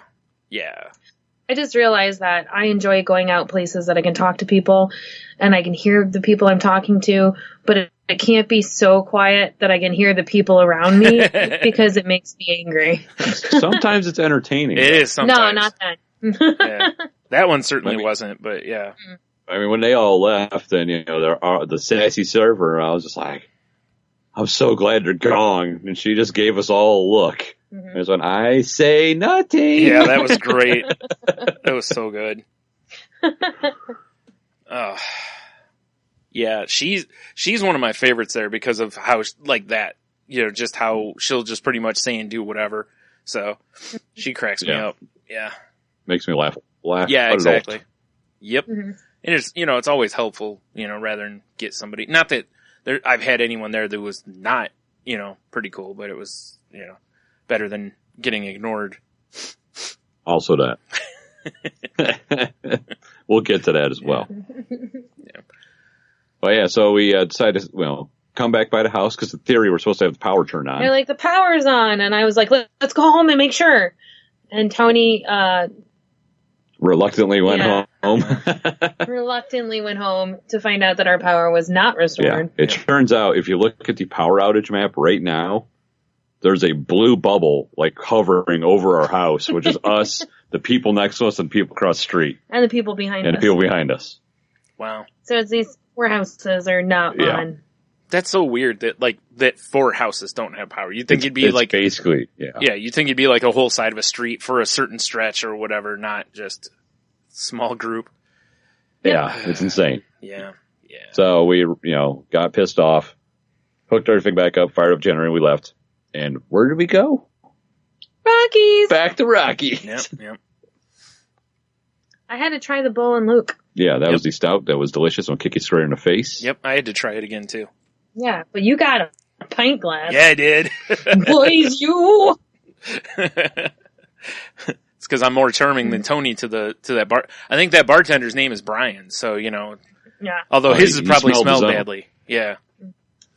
I just realized that I enjoy going out places that I can talk to people and I can hear the people I'm talking to, but it can't be so quiet that I can hear the people around me because it makes me angry. Sometimes it's entertaining. It is sometimes. No, not that. Yeah. That one certainly wasn't, but yeah. I mean, when they all left and, the sassy server, I was just like, I'm so glad they're gone. And she just gave us all a look. Mm-hmm. It's when I say nothing. Yeah, that was great. That was so good. Yeah, she's one of my favorites there because of how, like that, just how she'll just pretty much say and do whatever. So she cracks me up. Yeah. Makes me laugh. Yeah, exactly. Yep. Mm-hmm. And it's, it's always helpful, rather than get somebody, not that I've had anyone there that was not, pretty cool, but it was, better than getting ignored. Also that. We'll get to that as well. Yeah. But yeah, so we decided to, come back by the house because in theory we're supposed to have the power turned on. They're like, the power's on. And I was like, let's go home and make sure. And Tony, reluctantly went home. reluctantly went home to find out that our power was not restored. Yeah. It turns out if you look at the power outage map right now, there's a blue bubble like hovering over our house, which is us, the people next to us, and people across the street. And the people behind us. And the people behind us. Wow. So it's these 4 houses are not Yeah. on. That's so weird that 4 houses don't have power. You'd think it'd be It's like, basically, yeah. yeah, you'd think it'd be like a whole side of a street for a certain stretch or whatever, not just small group. Yeah, it's insane. Yeah. Yeah. So we, got pissed off, hooked everything back up, fired up generator, and we left. And where did we go? Rockies! Back to Rocky. Yep. I had to try the Bull and Luke. Yeah, that was the stout. That was delicious. I'll kick you straight in the face. Yep. I had to try it again too. Yeah, but you got a pint glass. Yeah, I did. Boys, you! It's because I'm more charming than Tony to that bar. I think that bartender's name is Brian. So, Yeah. although his he probably smelled his smelled own. badly. Yeah.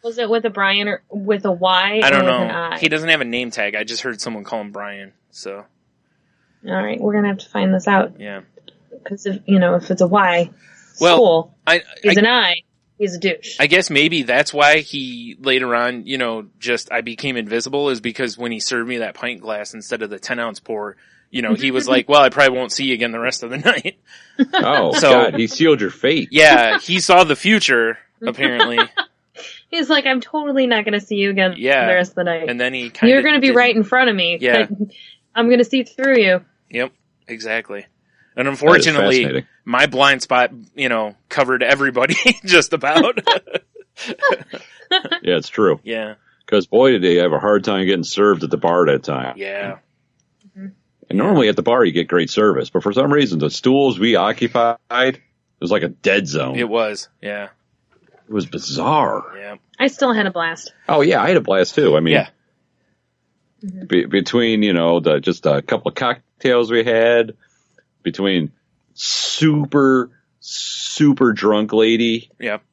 Was it with a Brian or with a Y? I don't or with an know. I? He doesn't have a name tag. I just heard someone call him Brian. So, All right, we're gonna have to find this out yeah. because if it's a Y, Well, school, I he's an I, he's a douche. I guess maybe that's why he later on, I became invisible is because when he served me that pint glass instead of the 10-ounce pour, he was like, well, I probably won't see you again the rest of the night. Oh, So- God, he sealed your fate. Yeah, he saw the future, apparently. He's like, I'm totally not gonna see you again Yeah. the rest of the night. And then he kind of You're gonna be right in front of me. Yeah. but I'm gonna see through you. Yep, exactly. And That is unfortunately, fascinating. my blind spot, covered everybody just about. Yeah, it's true. Yeah, Because, boy, did they have a hard time getting served at the bar that time. yeah. And normally at the bar you get great service. But for some reason, the stools we occupied, it was like a dead zone. It was, yeah, It was bizarre. yeah. I still had a blast. Oh, yeah, I had a blast, too. I mean, Yeah. between, just a couple of cocktails we had, between super, super drunk lady Yep.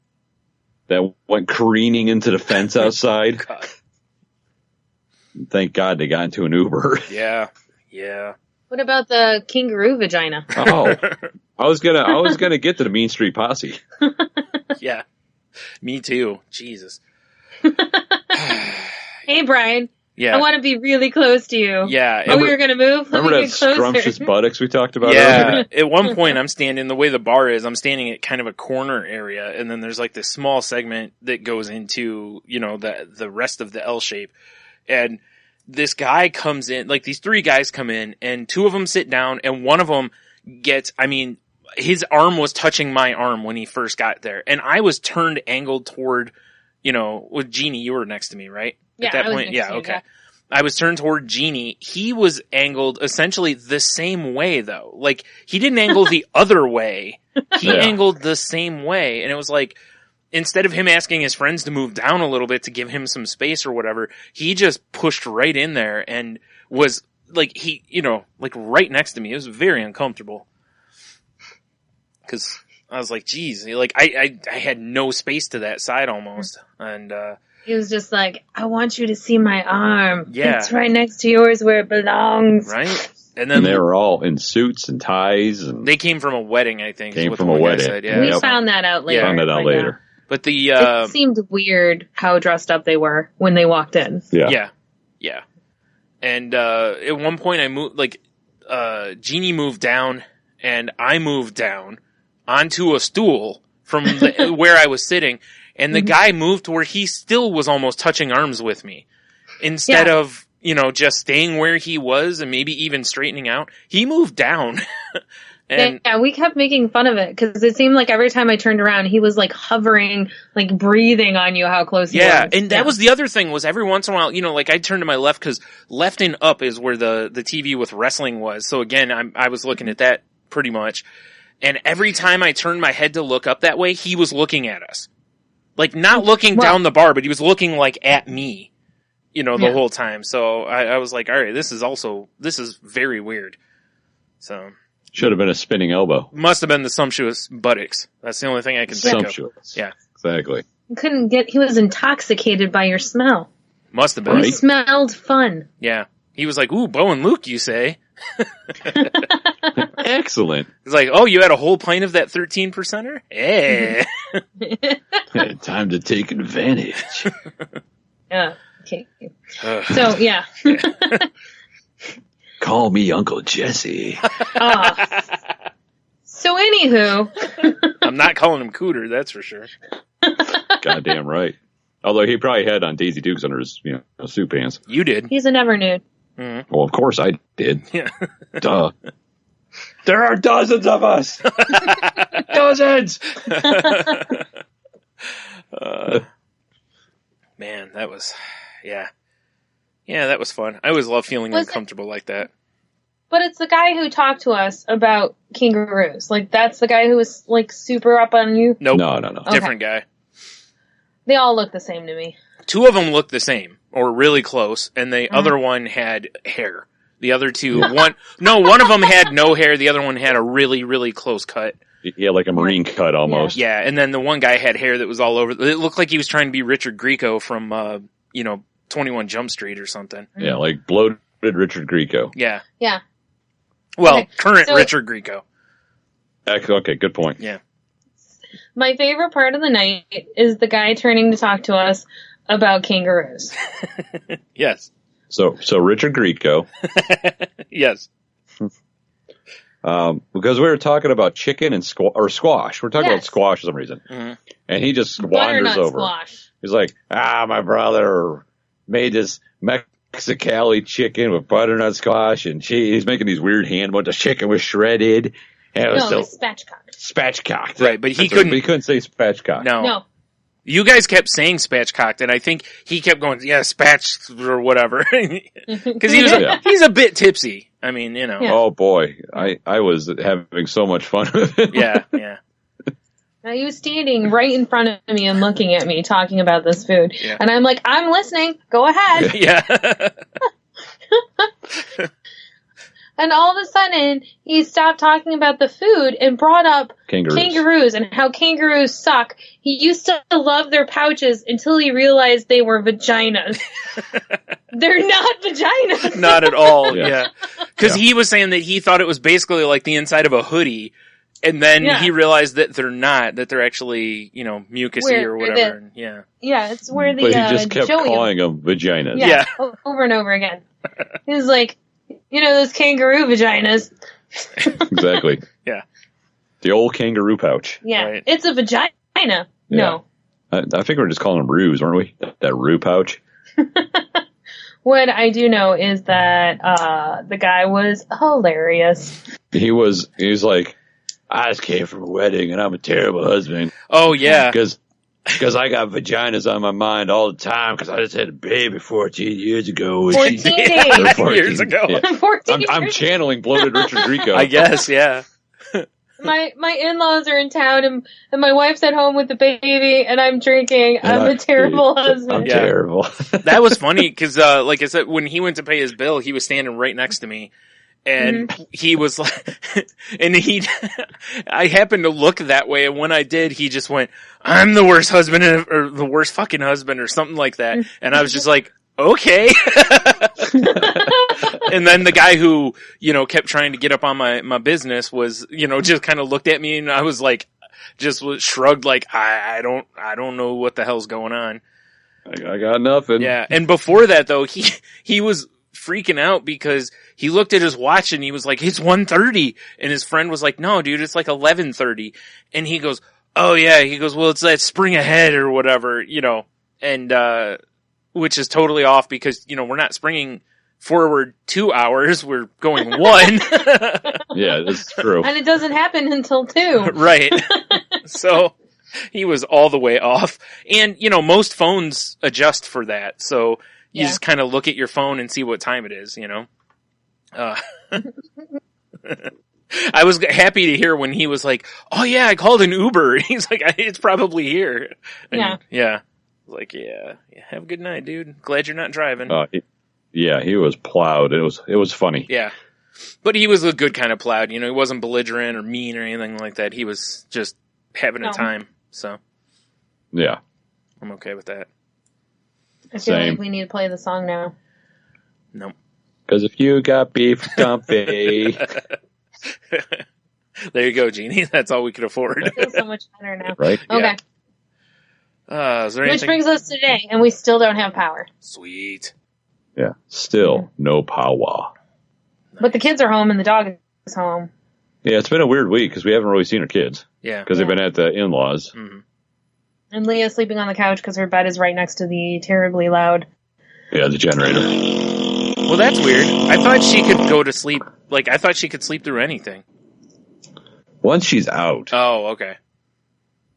that went careening into the fence outside. God. Thank God they got into an Uber. Yeah. Yeah. What about the kangaroo vagina? Oh, I was gonna get to the Mean Street Posse. Yeah. Me too. Jesus. Hey, Brian, Yeah. I want to be really close to you. Yeah. Oh, you're gonna move? Let Remember me that get closer. scrumptious buttocks we talked about Yeah. earlier? At one point, I'm standing the way the bar is. I'm standing at kind of a corner area, and then there's like this small segment that goes into the rest of the L shape, and this guy comes in. Like these 3 guys come in, and 2 of them sit down, and one of them gets. I mean, his arm was touching my arm when he first got there, and I was angled toward. With Jeannie, you were next to me, right? Yeah, At that I was point, next yeah, to you, okay. yeah. I was turned toward Jeannie. He was angled essentially the same way, though. Like, he didn't angle the other way. He Yeah. angled the same way. And it was like, instead of him asking his friends to move down a little bit to give him some space or whatever, he just pushed right in there and was like, right next to me. It was very uncomfortable. Cause I was like, geez, like, I had no space to that side almost. And, He was just like, I want you to see my arm. Yeah. It's right next to yours where it belongs. right? And And then they were all in suits and ties and they came from a wedding, I think. is Came what from the a one guy wedding. said, yeah. We Yep. found that out later. found that out but later. But the, It seemed weird how dressed up they were when they walked in. Yeah. yeah. And, at one point I moved, Jeannie moved down and I moved down onto a stool from where I was sitting. And the guy moved to where he still was almost touching arms with me. Instead Yeah. of, just staying where he was and maybe even straightening out, he moved down. And Yeah, we kept making fun of it because it seemed like every time I turned around, he was like hovering, like breathing on you how close he yeah, was. and that was the other thing was every once in a while, I'd turn to my left because left and up is where the TV with wrestling was. So again, I was looking at that pretty much. And every time I turned my head to look up that way, he was looking at us. Like not looking down the bar, but he was looking like at me, the whole time. So I was like, all right, this is very weird. So Should have been a spinning elbow. must have been the sumptuous buttocks. That's the only thing I can think of. Sumptuous. Yeah. Exactly. He was intoxicated by your smell. Must have been. Right. He smelled fun. Yeah. He was like, ooh, Bo and Luke, you say? Excellent. He's like, oh, you had a whole pint of that 13%er? Eh. Time to take advantage. Yeah. Okay. Ugh. So, yeah. Call me Uncle Jesse. Oh, So anywho, I'm not calling him Cooter, that's for sure. Goddamn right. Although he probably had on Daisy Dukes under his suit pants. You did. he's a never nude. Mm-hmm. Well, of course I did. Yeah. Duh. There are dozens of us. Dozens. Man, that was, yeah, that was fun. I always love feeling uncomfortable like that. But it's the guy who talked to us about kangaroos. Like, that's the guy who was, like, super up on you? Nope. No. Different guy. They all look the same to me. Two of them looked the same, or really close, and the other one had hair. The other two, one of them had no hair, the other one had a really, really close cut. Yeah, like a Marine cut almost. Yeah, and then the one guy had hair that was all over. It looked like he was trying to be Richard Grieco from, 21 Jump Street or something. Yeah, like bloated Richard Grieco. Yeah. Yeah. Well, Okay, current so- Richard Grieco. Okay, good point. Yeah. My favorite part of the night is the guy turning to talk to us about kangaroos. Yes. So Richard Grieco. Yes. Because we were talking about chicken and squash. We're talking about Yes. squash for some reason. Mm-hmm. And he just wanders Butternut over. squash. He's like, my brother made this Mexicali chicken with butternut squash and cheese. He's making these weird hand, but the chicken was shredded. And it was No, it was spatchcocked. spatchcocked. Right, but he That's right, couldn't- But he couldn't say spatchcocked. No. You guys kept saying spatchcocked, and I think he kept going, yeah, spatch or whatever. Because he's a bit tipsy. I mean, Yeah. Oh boy, I was having so much fun with it. Yeah. Now, he was standing right in front of me and looking at me talking about this food. Yeah. And I'm like, I'm listening. Go ahead. Yeah. And all of a sudden, he stopped talking about the food and brought up kangaroos and how kangaroos suck. He used to love their pouches until he realized they were vaginas. They're not vaginas. Not at all, Yeah. yeah. Because he was saying that he thought it was basically like the inside of a hoodie, and then he realized that they're not, that they're actually, mucusy or whatever. Yeah, it's where the But he just kept Joey- calling them vaginas. Yeah. Over and over again. He was like, those kangaroo vaginas. Exactly. Yeah. The old kangaroo pouch. Yeah, Right. it's a vagina. Yeah. No. I think we were just calling them roos, weren't we? That roo pouch. What I do know is that the guy was hilarious. He was like, I just came from a wedding and I'm a terrible husband. Oh, yeah. Because I got vaginas on my mind all the time because I just had a baby 14 years ago. 14 days. 14 years ago. Yeah. 14 I'm years. channeling bloated Richard Grieco. I guess, yeah. My in-laws are in town and my wife's at home with the baby and I'm drinking. I'm a terrible I'm husband. Yeah. terrible. That was funny because, like I said, when he went to pay his bill, he was standing right next to me. And he was like, and I happened to look that way. And when I did, he just went, I'm the worst husband or the worst fucking husband or something like that. And I was just like, okay. And then the guy who, kept trying to get up on my business was, just kind of looked at me and I was like, shrugged like, I don't know what the hell's going on. I got nothing. Yeah. And before that though, he was freaking out because he looked at his watch and he was like, it's 1:30. And his friend was like, no, dude, it's like 11:30. And he goes, oh yeah. He goes, well, it's that spring ahead or whatever, and, which is totally off because, we're not springing forward 2 hours. We're going 1. Yeah, that's true. And it doesn't happen until 2. Right. So he was all the way off. And, most phones adjust for that. So you just kind of look at your phone and see what time it is, I was happy to hear when he was like, oh yeah, I called an Uber. He's like, it's probably here. And yeah. Like, yeah, have a good night, dude. Glad you're not driving. He was plowed. It was funny. Yeah. But he was a good kind of plowed. He wasn't belligerent or mean or anything like that. He was just having a time. So. Yeah. I'm okay with that. I feel Same. like we need to play the song now. Nope. Because if you got beef, comfy. There you go, Jeannie. That's all we could afford. I feel so much better now. Right? Okay. Is there Which anything? brings us to today, and we still don't have power. Sweet. Yeah. Still no power. But the kids are home and the dog is home. Yeah, it's been a weird week because we haven't really seen her kids. Yeah. Because they've been at the in-laws. Mm-hmm. And Leah's sleeping on the couch because her bed is right next to the terribly loud. Yeah, the generator. Well, that's weird. I thought she could go to sleep. Like, I thought she could sleep through anything. Once she's out. Oh, okay.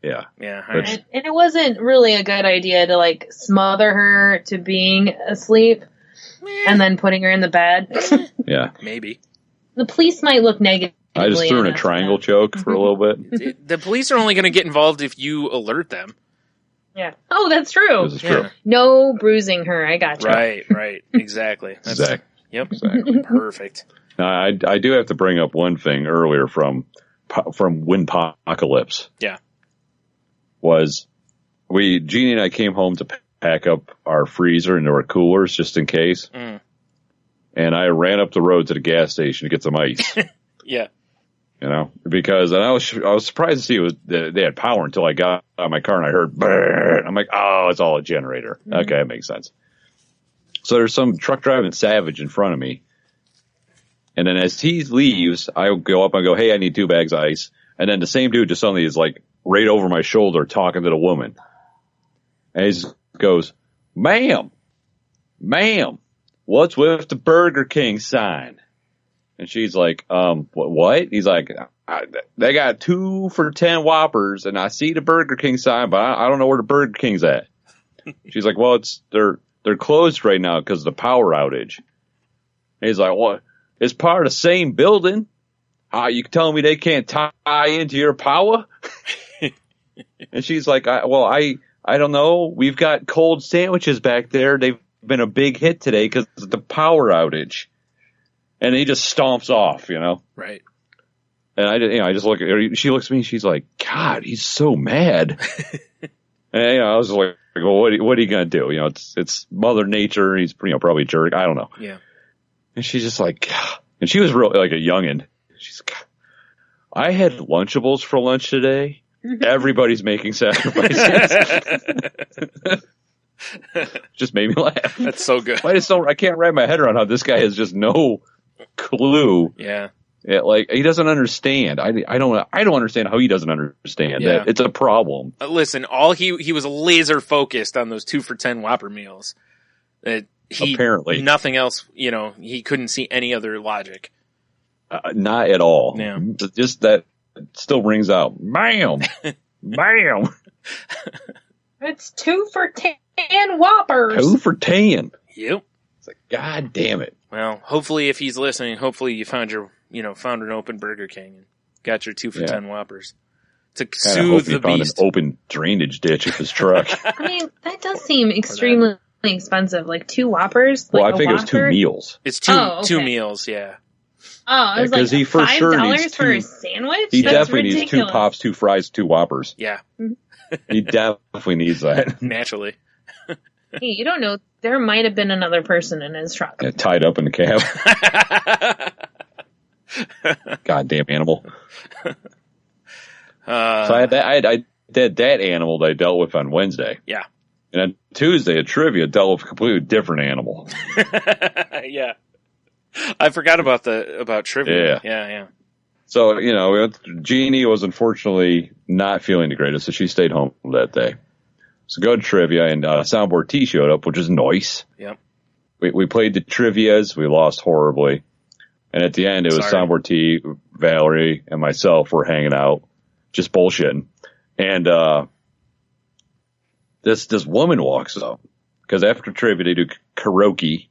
Yeah. Yeah. All right. And it wasn't really a good idea to, like, smother her to being asleep and then putting her in the bed. Yeah. Maybe. The police might look negative. I just threw in a triangle choke for a little bit. The police are only going to get involved if you alert them. Yeah. Oh, that's true. This is true. Yeah. No bruising her. I got you. Right. Exactly. Exactly. Yep. Exactly. Perfect. Now, I do have to bring up one thing earlier from Winpocalypse. Yeah. Was Jeannie and I came home to pack up our freezer into our coolers just in case. Mm. And I ran up the road to the gas station to get some ice. Yeah. You know, because I was surprised to see they had power until I got out of my car and I heard brrr. I'm like, oh, it's all a generator. Mm-hmm. Okay, that makes sense. So there's some truck driving Savage in front of me. And then as he leaves, I go up and go, hey, I need 2 bags of ice. And then the same dude just suddenly is like right over my shoulder talking to the woman. And he just goes, ma'am, what's with the Burger King sign? And she's like, what? He's like, they got 2 for $10 Whoppers, and I see the Burger King sign, but I don't know where the Burger King's at. She's like, well, they're closed right now because of the power outage. And he's like, what? It's part of the same building. You telling me they can't tie into your power? And she's like, I don't know. We've got cold sandwiches back there. They've been a big hit today because of the power outage. And he just stomps off, you know? Right. And I just look at her. She looks at me and she's like, God, he's so mad. And, I was like, well, what are you going to do? It's Mother Nature. He's, probably a jerk. I don't know. Yeah. And she's just like, and she was real, like a youngin'. She's, I had Lunchables for lunch today. Everybody's making sacrifices. Just made me laugh. That's so good. I can't wrap my head around how this guy has just no clue. Yeah. Like he doesn't understand. I don't understand how he doesn't understand that it's a problem. Listen, he was laser focused on those 2 for $10 Whopper meals. Apparently nothing else. He couldn't see any other logic. Not at all. Yeah. Just that still rings out. Bam, bam. It's 2 for $10 Whoppers. 2 for $10. Yep. It's like, God damn it. Well, hopefully, if he's listening, hopefully you found an open Burger King and got your 2 for $10 Whoppers to soothe the beast. Found an open drainage ditch of his truck. I mean, that does seem extremely expensive. Like 2 Whoppers. Well, I think it was 2 meals. It's two meals. Yeah. Oh, I was like, he for $5 sure needs for a sandwich? He That's definitely ridiculous. needs 2 pops, 2 fries, 2 Whoppers. Yeah. He definitely needs that. Naturally. Hey, you don't know. There might have been another person in his truck. Yeah, tied up in the cab. Goddamn animal. So I had that animal that I dealt with on Wednesday. Yeah. And on Tuesday at trivia, dealt with a completely different animal. Yeah. I forgot about trivia. Yeah. Yeah. So, Jeannie was unfortunately not feeling the greatest, so she stayed home that day. So go to trivia, and Soundboard T showed up, which is nice. Yep. We played the trivias. We lost horribly. And at the end, it was Soundboard T, Valerie, and myself were hanging out, just bullshitting. And this woman walks up, because after trivia, they do karaoke.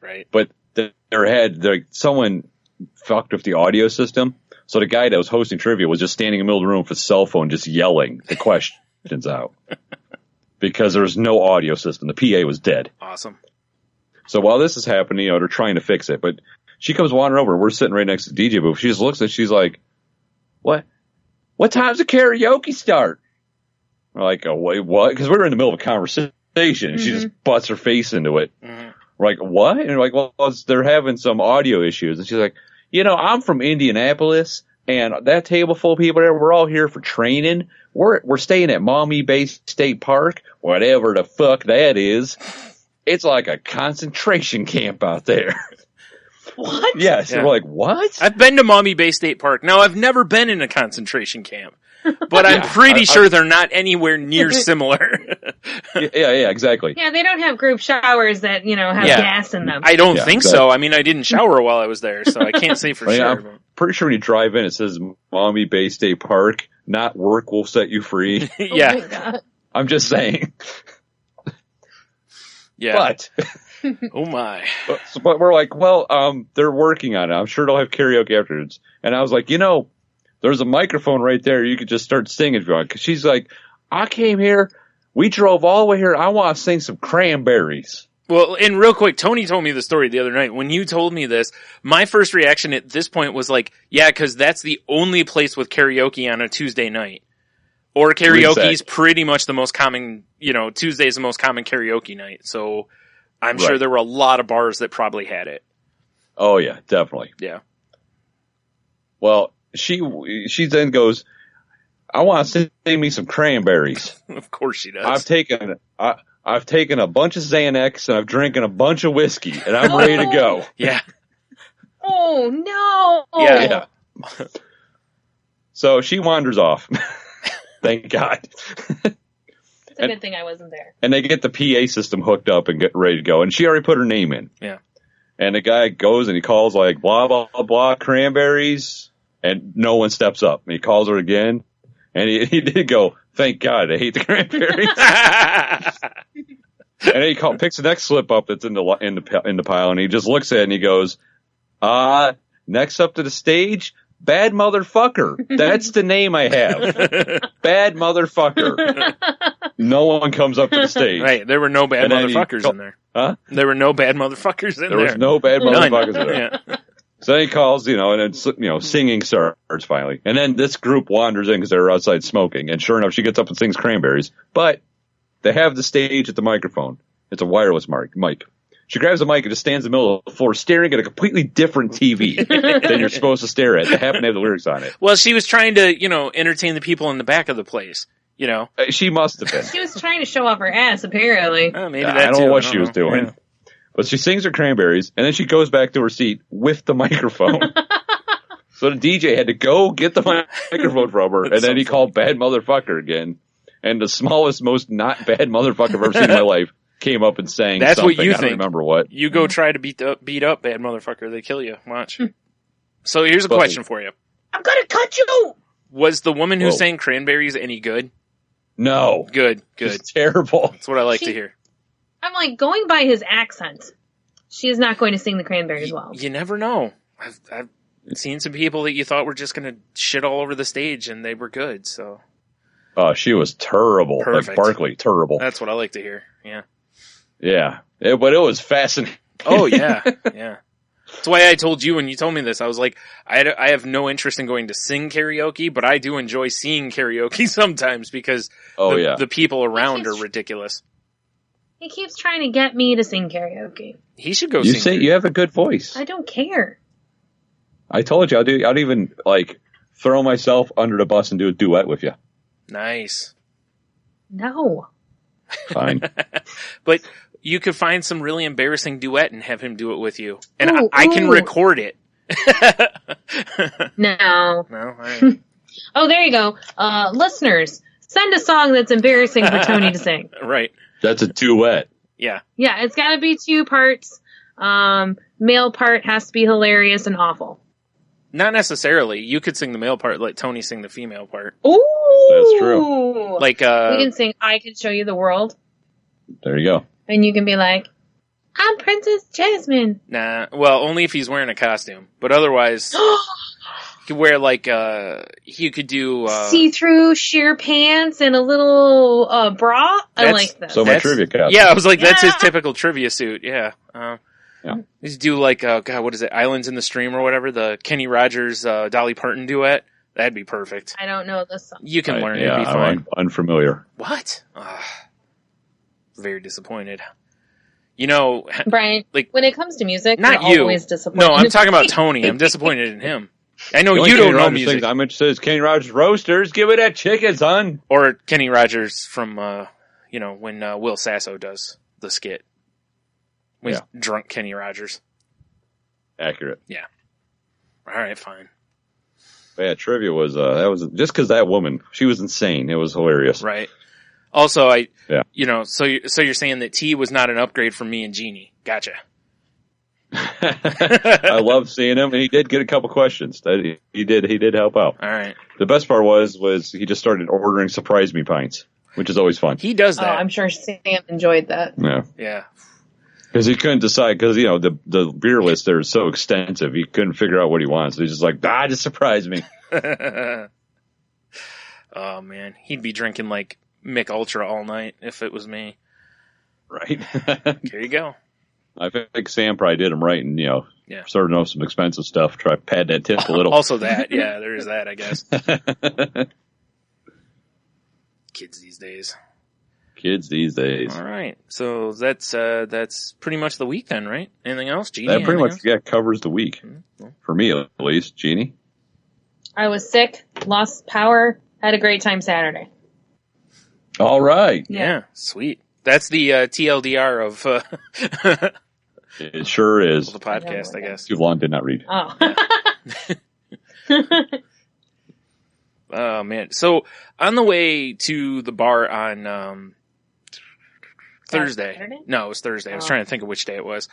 Right. But someone fucked with the audio system. So the guy that was hosting trivia was just standing in the middle of the room with his cell phone, just yelling the questions out. Because there was no audio system. The PA was dead. Awesome. So while this is happening, they're trying to fix it. But she comes wandering over. We're sitting right next to the DJ booth. She just looks at it. She's like, what time's the karaoke start? We're like, oh, wait, what? Because we were in the middle of a conversation. And she just butts her face into it. Mm-hmm. We're like, what? And we're like, well, they're having some audio issues. And she's like, I'm from Indianapolis, and that table full of people there, we're all here for training. We're staying at Maumee Bay State Park, whatever the fuck that is. It's like a concentration camp out there. What? Yes, Yeah. we're like, what? I've been to Maumee Bay State Park. Now, I've never been in a concentration camp, but I'm pretty sure they're not anywhere near similar. yeah, exactly. Yeah, they don't have group showers that, have gas in them. I don't Yeah, think exactly. so. I mean, I didn't shower while I was there, so I can't say for I mean, sure. I'm pretty sure when you drive in, it says Maumee Bay State Park. Not work will set you free. Yeah. Oh my God. I'm just saying. Yeah. But Oh my. but we're like, well, they're working on it. I'm sure they'll have karaoke afterwards. And I was like, there's a microphone right there. You could just start singing if you want. 'Cause she's like, I came here. We drove all the way here. I want to sing some Cranberries. Well, and real quick, Tony told me the story the other night. When you told me this, my first reaction at this point was like, yeah, because that's the only place with karaoke on a Tuesday night. Or karaoke's pretty much the most common, Tuesday's the most common karaoke night. So I'm sure there were a lot of bars that probably had it. Oh, yeah, definitely. Yeah. Well, she then goes, I want to sing me some Cranberries. Of course she does. I've taken a bunch of Xanax and I've drinking a bunch of whiskey and I'm ready to go. Yeah. Oh, no. Yeah. So she wanders off. Thank God. It's a good thing I wasn't there. And they get the PA system hooked up and get ready to go. And she already put her name in. Yeah. And the guy goes and he calls like blah, blah, blah, Cranberries. And no one steps up. And he calls her again. And he did go, thank God, I hate the Cranberries. And then he picks the next slip up that's in the pile, and he just looks at it and he goes, next up to the stage, Bad Motherfucker. That's the name I have. Bad Motherfucker. No one comes up to the stage. Right, there were no bad motherfuckers in there. Huh? There were no bad motherfuckers in there. There was no bad motherfuckers in there. Yeah. So he calls, and then, singing starts finally. And then this group wanders in because they're outside smoking. And sure enough, she gets up and sings Cranberries. But they have the stage at the microphone. It's a wireless mic. She grabs the mic and just stands in the middle of the floor staring at a completely different TV than you're supposed to stare at. They happen to have the lyrics on it. Well, she was trying to, entertain the people in the back of the place, She must have been. She was trying to show off her ass, apparently. Maybe I that don't too. know what she was doing. Yeah. But she sings her Cranberries, and then she goes back to her seat with the microphone. So the DJ had to go get the microphone from her, and then he called Bad Motherfucker again. And the smallest, most not bad motherfucker I've ever seen in my life came up and sang That's something. what you I don't think. remember what. You go try to beat up bad motherfucker, they kill you. Watch. So here's a question for you. I'm gonna cut you! Was the woman who Whoa. sang Cranberries any good? No. Good. It's terrible. That's what I like to hear. I'm like, going by his accent, she is not going to sing the Cranberries well. You never know. I've seen some people that you thought were just going to shit all over the stage, and they were good, so. She was terrible. Perfect. Like Barkley, terrible. That's what I like to hear, yeah. Yeah. But it was fascinating. Oh, yeah, yeah. That's why I told you when you told me this, I was like, I have no interest in going to sing karaoke, but I do enjoy seeing karaoke sometimes because the people around are ridiculous. He keeps trying to get me to sing karaoke. He should go You sing. say you have a good voice. I don't care. I told you I'd even throw myself under the bus and do a duet with you. Nice. No. Fine. But you could find some really embarrassing duet and have him do it with you. And Ooh, I can record it. No. No? All right. Oh, there you go. Listeners, send a song that's embarrassing for Tony to sing. Right. That's a duet. Yeah. Yeah, it's gotta be 2 parts. Male part has to be hilarious and awful. Not necessarily. You could sing the male part like Tony sing the female part. Ooh! That's true. Like, we can sing I Can Show You the World. There you go. And you can be like, I'm Princess Jasmine. nah. Well, only if he's wearing a costume. But otherwise, you could wear you could do, see-through sheer pants and a little, bra. I like that. So my trivia cast. Yeah, I was like, that's his typical trivia suit. Yeah. Yeah. He's do what is it? Islands in the Stream or whatever. The Kenny Rogers, Dolly Parton duet. That'd be perfect. I don't know this song. You can learn. It'd be fine. I'm unfamiliar. What? Very disappointed. You know, Brian, when it comes to music, not you're you. always disappointed. No, I'm talking about Tony. I'm disappointed in him. I know The only you don't Kenny know Rogers music. things I'm interested in is Kenny Rogers Roasters. Give me that chicken, son. Or Kenny Rogers from, when Will Sasso does the skit. When he's drunk Kenny Rogers. accurate. Yeah. All right, fine. But yeah, trivia was that was just because that woman, she was insane. It was hilarious. Right. Also, so you're saying that T was not an upgrade from me and Jeannie. Gotcha. I love seeing him, and he did get a couple questions. He did help out. All right. The best part was he just started ordering surprise me pints, which is always fun. He does that. Oh, I'm sure Sam enjoyed that. Yeah. Yeah. Because he couldn't decide, because, the beer list there is so extensive, he couldn't figure out what he wants. So he's just like, just surprise me. Oh, man. He'd be drinking, like, Mick Ultra all night if it was me. Right. There you go. I think Sam probably did him right and, started off some expensive stuff, try to pad that tip a little. Also that, yeah, there is that, I guess. Kids these days. All right. So that's pretty much the week then, right? Anything else? Jeannie? That pretty much covers the week. Mm-hmm. For me, at least. Jeannie? I was sick, lost power, had a great time Saturday. All right. Yeah, sweet. That's the TLDR of it sure is. the podcast, I guess. Too long, did not read. Oh. Yeah. Oh, man. So on the way to the bar on Thursday. Saturday? No, it was Thursday. I was trying to think of which day it was.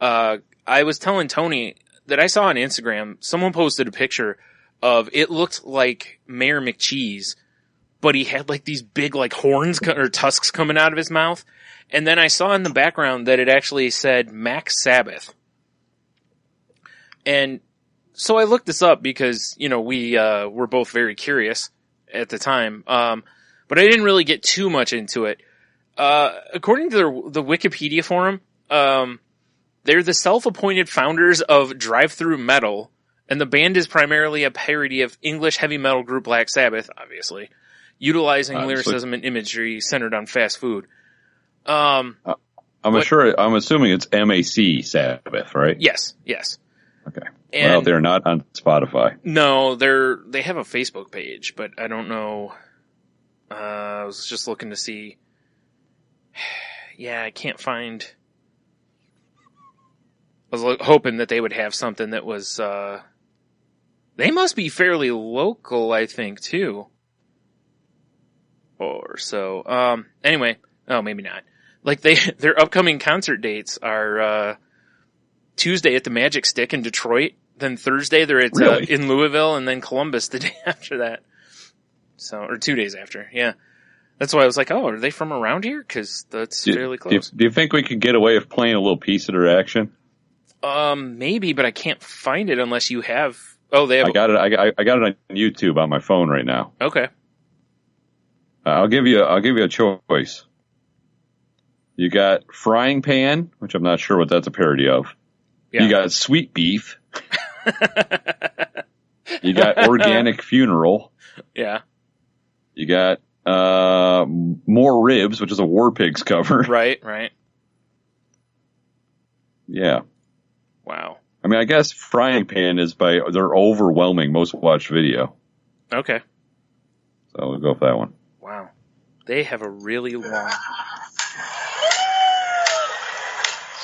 I was telling Tony that I saw on Instagram, someone posted a picture of, it looked like Mayor McCheese, but he had like these big like horns or tusks coming out of his mouth. And then I saw in the background that it actually said Mac Sabbath. And so I looked this up because, we were both very curious at the time. But I didn't really get too much into it. According to the Wikipedia forum, they're the self-appointed founders of Drive-Thru Metal, and the band is primarily a parody of English heavy metal group Black Sabbath, obviously, utilizing lyricism and imagery centered on fast food. I'm assuming it's MAC Sabbath, right? Yes. Okay. And well, they're not on Spotify. No, they have a Facebook page, but I don't know. I was just looking to see. Yeah, I can't find. I was hoping that they would have something that was. They must be fairly local, I think, too. Or so. Anyway, maybe not. Like their upcoming concert dates are Tuesday at the Magic Stick in Detroit. Then Thursday they're at in Louisville, and then Columbus the day after that. So, or 2 days after, yeah. That's why I was like, are they from around here? Because that's fairly close. Do you think we could get away with playing a little piece of their action? Maybe, but I can't find it unless you have. Oh, they have. I got it. I got it on YouTube on my phone right now. Okay. I'll give you a choice. You got Frying Pan, which I'm not sure what that's a parody of. Yeah. You got Sweet Beef. You got Organic Funeral. Yeah. You got More Ribs, which is a War Pigs cover. Right. Yeah. Wow. I mean, I guess Frying Pan is by their overwhelming most watched video. Okay. So we'll go with that one. Wow. They have a really long... Let's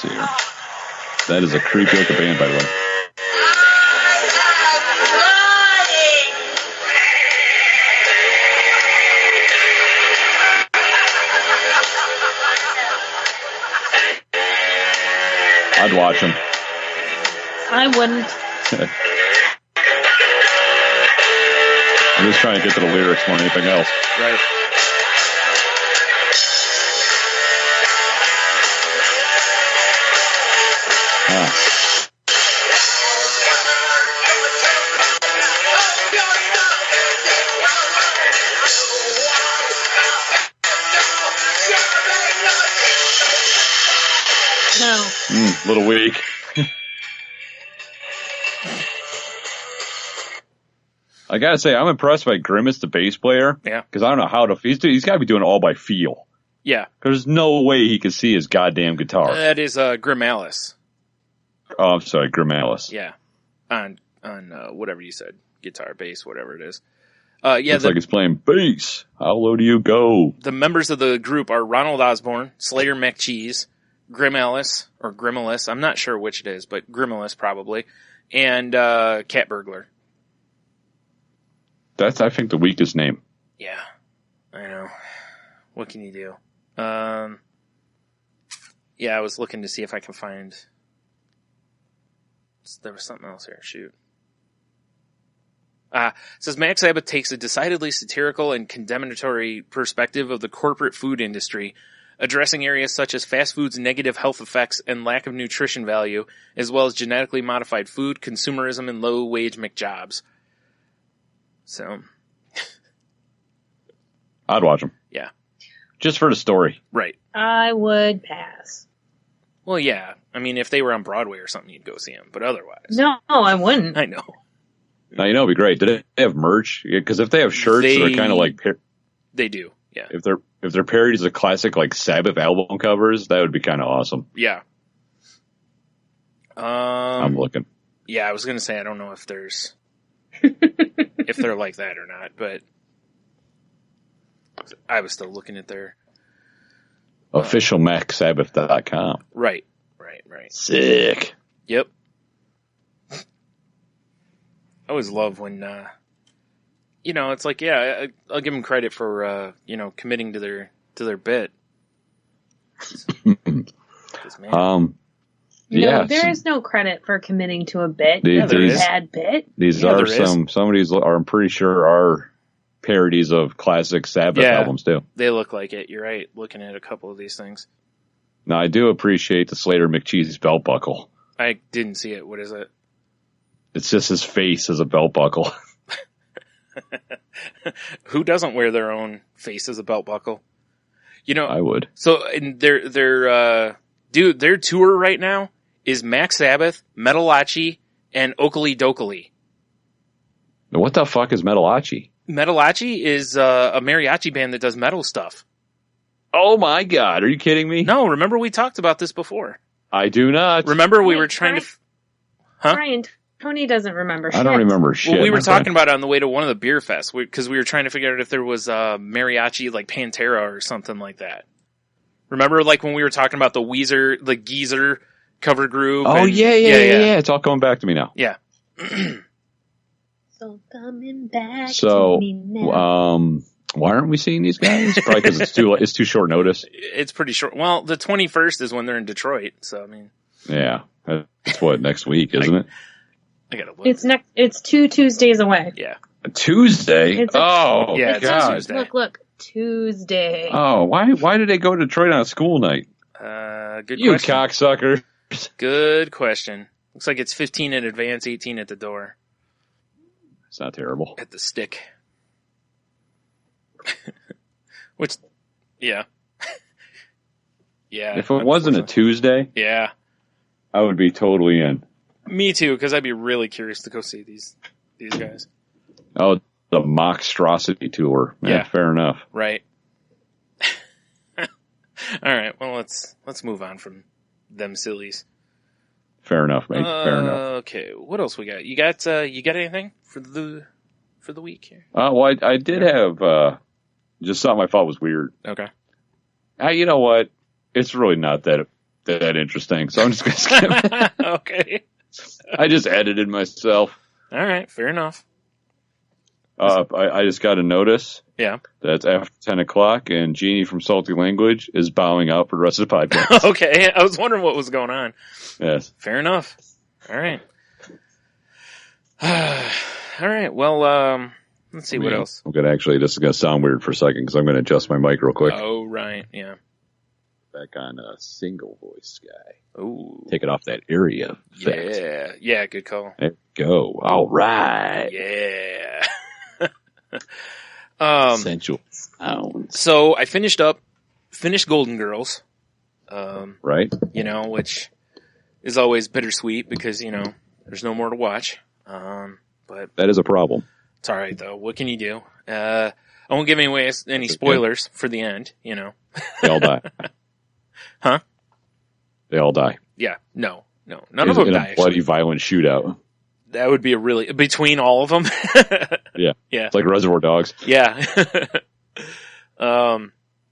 see here. That is a creepy looking band, by the way. I'd watch them. I wouldn't. I'm just trying to get to the lyrics more than anything else. Right. No. A little weak. I gotta say, I'm impressed by Grimace, the bass player. Yeah. Because I don't know how to. He's got to be doing it all by feel. Yeah. There's no way he can see his goddamn guitar. That is Grimalis. Oh, I'm sorry, Grimalis. Yeah. On whatever you said, guitar, bass, whatever it is. Looks like he's playing bass. How low do you go? The members of the group are Ronald Osborne, Slayer McCheese, Grimalis, or Grimalis, I'm not sure which it is, but Grimalis probably, and Cat Burglar. That's, I think, the weakest name. Yeah, I know. What can you do? Yeah, I was looking to see if I can find... There was something else here. Shoot. It says Max Abbott takes a decidedly satirical and condemnatory perspective of the corporate food industry, addressing areas such as fast food's negative health effects and lack of nutrition value, as well as genetically modified food, consumerism, and low-wage McJobs. So... I'd watch them. Yeah. Just for the story. Right. I would pass. Well, yeah. I mean, if they were on Broadway or something, you'd go see them. But otherwise... No, I wouldn't. I know. Now, you know, it'd be great. Do they have merch? Because if they have shirts that are kind of like... They do, yeah. If they're parodies of classic, like, Sabbath album covers, that would be kind of awesome. Yeah. I'm looking. Yeah, I was going to say, I don't know if there's... if they're like that or not, but... I was still looking at their... OfficialMaxSabbath.com. Right. Sick. Yep. I always love when, it's like, yeah, I'll give them credit for, committing to their bit. 'Cause, man, there is no credit for committing to a bit. A bad bit. These are some of these are, I'm pretty sure, are parodies of classic Sabbath albums too. They look like it. You're right. Looking at a couple of these things. Now, I do appreciate the Slater McCheese belt buckle. I didn't see it. What is it? It's just his face as a belt buckle. Who doesn't wear their own face as a belt buckle? I would. So, in their tour right now is Max Sabbath, Metalachi, and Oakley Dokley. What the fuck is Metalachi? Metalachi is a mariachi band that does metal stuff. Oh my God, are you kidding me? No, remember we talked about this before. I do not. Remember we were trying to... Brian, Tony doesn't remember shit. I don't remember shit. Well, we were talking about it on the way to one of the beer fests, because we were trying to figure out if there was mariachi, like Pantera or something like that. Remember, like, when we were talking about the Weezer, the Geezer cover group? Oh, yeah. It's all coming back to me now. Yeah. So coming back to me now. Why aren't we seeing these guys? Probably because it's too short notice. It's pretty short. Well, the 21st is when they're in Detroit, so I mean. Yeah, that's what, next week, isn't it? I gotta look. It's 2 Tuesdays away. Yeah. A Tuesday? It's God. Tuesday. Look, Tuesday. Oh, why did they go to Detroit on a school night? Good you question. cocksucker. Good question. Looks like it's 15 in advance, 18 at the door. It's not terrible. At the stick. Which, yeah. Yeah. If it wasn't a Tuesday, yeah, I would be totally in. Me too, because I'd be really curious to go see these guys. Oh, the Mockstrosity tour. Yeah, fair enough. Right. All right. Well, let's move on from them sillies. Fair enough, mate. Fair enough. Okay. What else we got? You got anything for the week here? Well, I did have just something I thought was weird. Okay. You know what? It's really not that interesting, so I'm just going to skip it. Okay. I just edited myself. All right. Fair enough. I just got a notice. Yeah. That's after 10 o'clock, and Jeannie from Salty Language is bowing out for the rest of the podcast. Okay. I was wondering what was going on. Yes. Fair enough. All right. All right. Well, let's see what else. I'm gonna this is gonna sound weird for a second because I'm gonna adjust my mic real quick. Oh, right. Yeah. Back on a single voice guy. Oh. Take it off that area. Effect. Yeah. Good call. There you go. All right. Yeah. Essential sounds. So I finished Golden Girls. Right. Which is always bittersweet because, there's no more to watch. But that is a problem. It's all right though. What can you do? I won't give any spoilers for the end, They all die. Huh? They all die. Yeah. No. None of them die. In a bloody, violent shootout. That would be between all of them. Yeah. Yeah. It's like Reservoir Dogs. Yeah. No,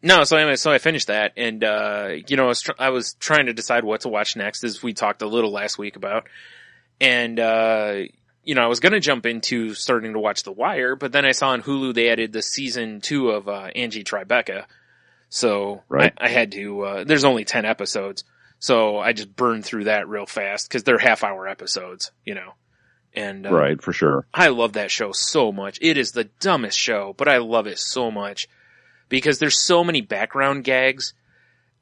No, so anyway, so I finished that, and I was trying to decide what to watch next, as we talked a little last week about, and I was going to jump into starting to watch The Wire, but then I saw on Hulu they added the season 2 of Angie Tribeca, so Right. I had to. There's only 10 episodes, so I just burned through that real fast because they're half-hour episodes, and Right, for sure. I love that show so much. It is the dumbest show, but I love it so much. Because there's so many background gags,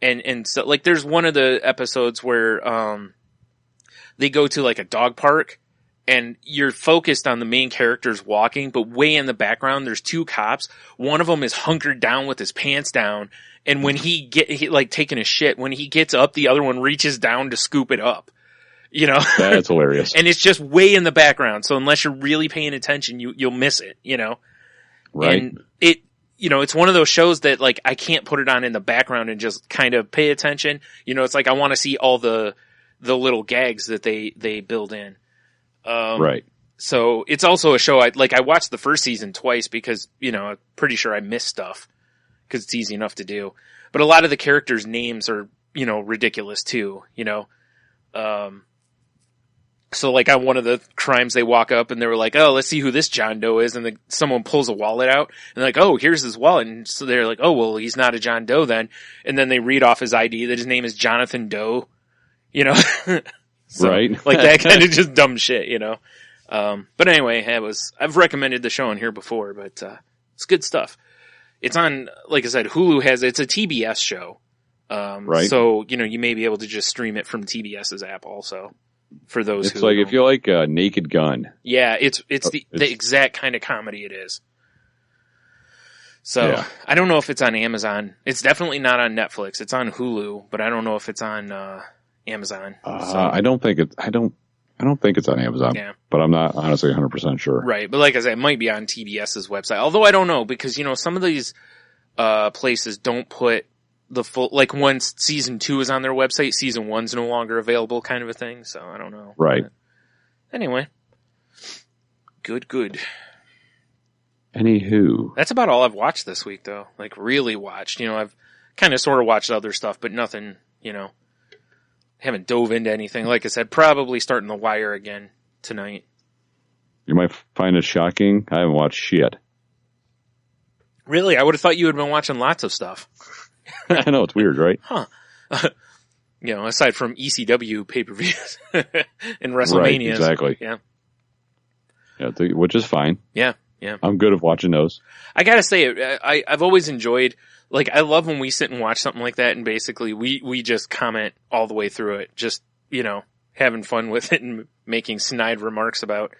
and so like there's one of the episodes where they go to like a dog park, and you're focused on the main characters walking, but way in the background there's 2 cops. One of them is hunkered down with his pants down, and when he like taking a shit, when he gets up, the other one reaches down to scoop it up. That's hilarious. And it's just way in the background, so unless you're really paying attention, you'll miss it. Right. And it's one of those shows that like I can't put it on in the background and just kind of pay attention. It's like I want to see all the little gags that they build in. Right. So it's also a show I watched the first season twice because, I'm pretty sure I missed stuff because it's easy enough to do. But a lot of the characters' names are, ridiculous too, So like on one of the crimes they walk up and they were like, oh, let's see who this John Doe is. And someone pulls a wallet out and they're like, oh, here's his wallet. And so they're like, oh, well, he's not a John Doe then. And then they read off his ID that his name is Jonathan Doe, So, right. like that kind of just dumb shit, But anyway, I've recommended the show on here before, but, it's good stuff. It's on, like I said, Hulu it's a TBS show. Right. So, you may be able to just stream it from TBS's app also. For those It's like if you like Naked Gun. Yeah, it's the exact kind of comedy it is. So, yeah. I don't know if it's on Amazon. It's definitely not on Netflix. It's on Hulu, but I don't know if it's on Amazon. I don't think it's on Amazon. Yeah. But I'm not honestly 100% sure. Right, but like I said, it might be on TBS's website. Although I don't know, because some of these places don't put the full, like once season 2 is on their website, season 1's no longer available, kind of a thing. So I don't know. Right. But anyway, good. Anywho, That's about all I've watched this week, though. Like really watched. I've kind of sort of watched other stuff, but nothing. Haven't dove into anything. Like I said, probably starting The Wire again tonight. you might find it shocking. I haven't watched shit. Really, I would have thought you had been watching lots of stuff. I know, it's weird, right? Huh. Aside from ECW pay-per-views and WrestleMania. Right, exactly. Yeah. Yeah, which is fine. Yeah. I'm good at watching those. I gotta say, I've always enjoyed, like, I love when we sit and watch something like that and basically we just comment all the way through it. Just, having fun with it and making snide remarks about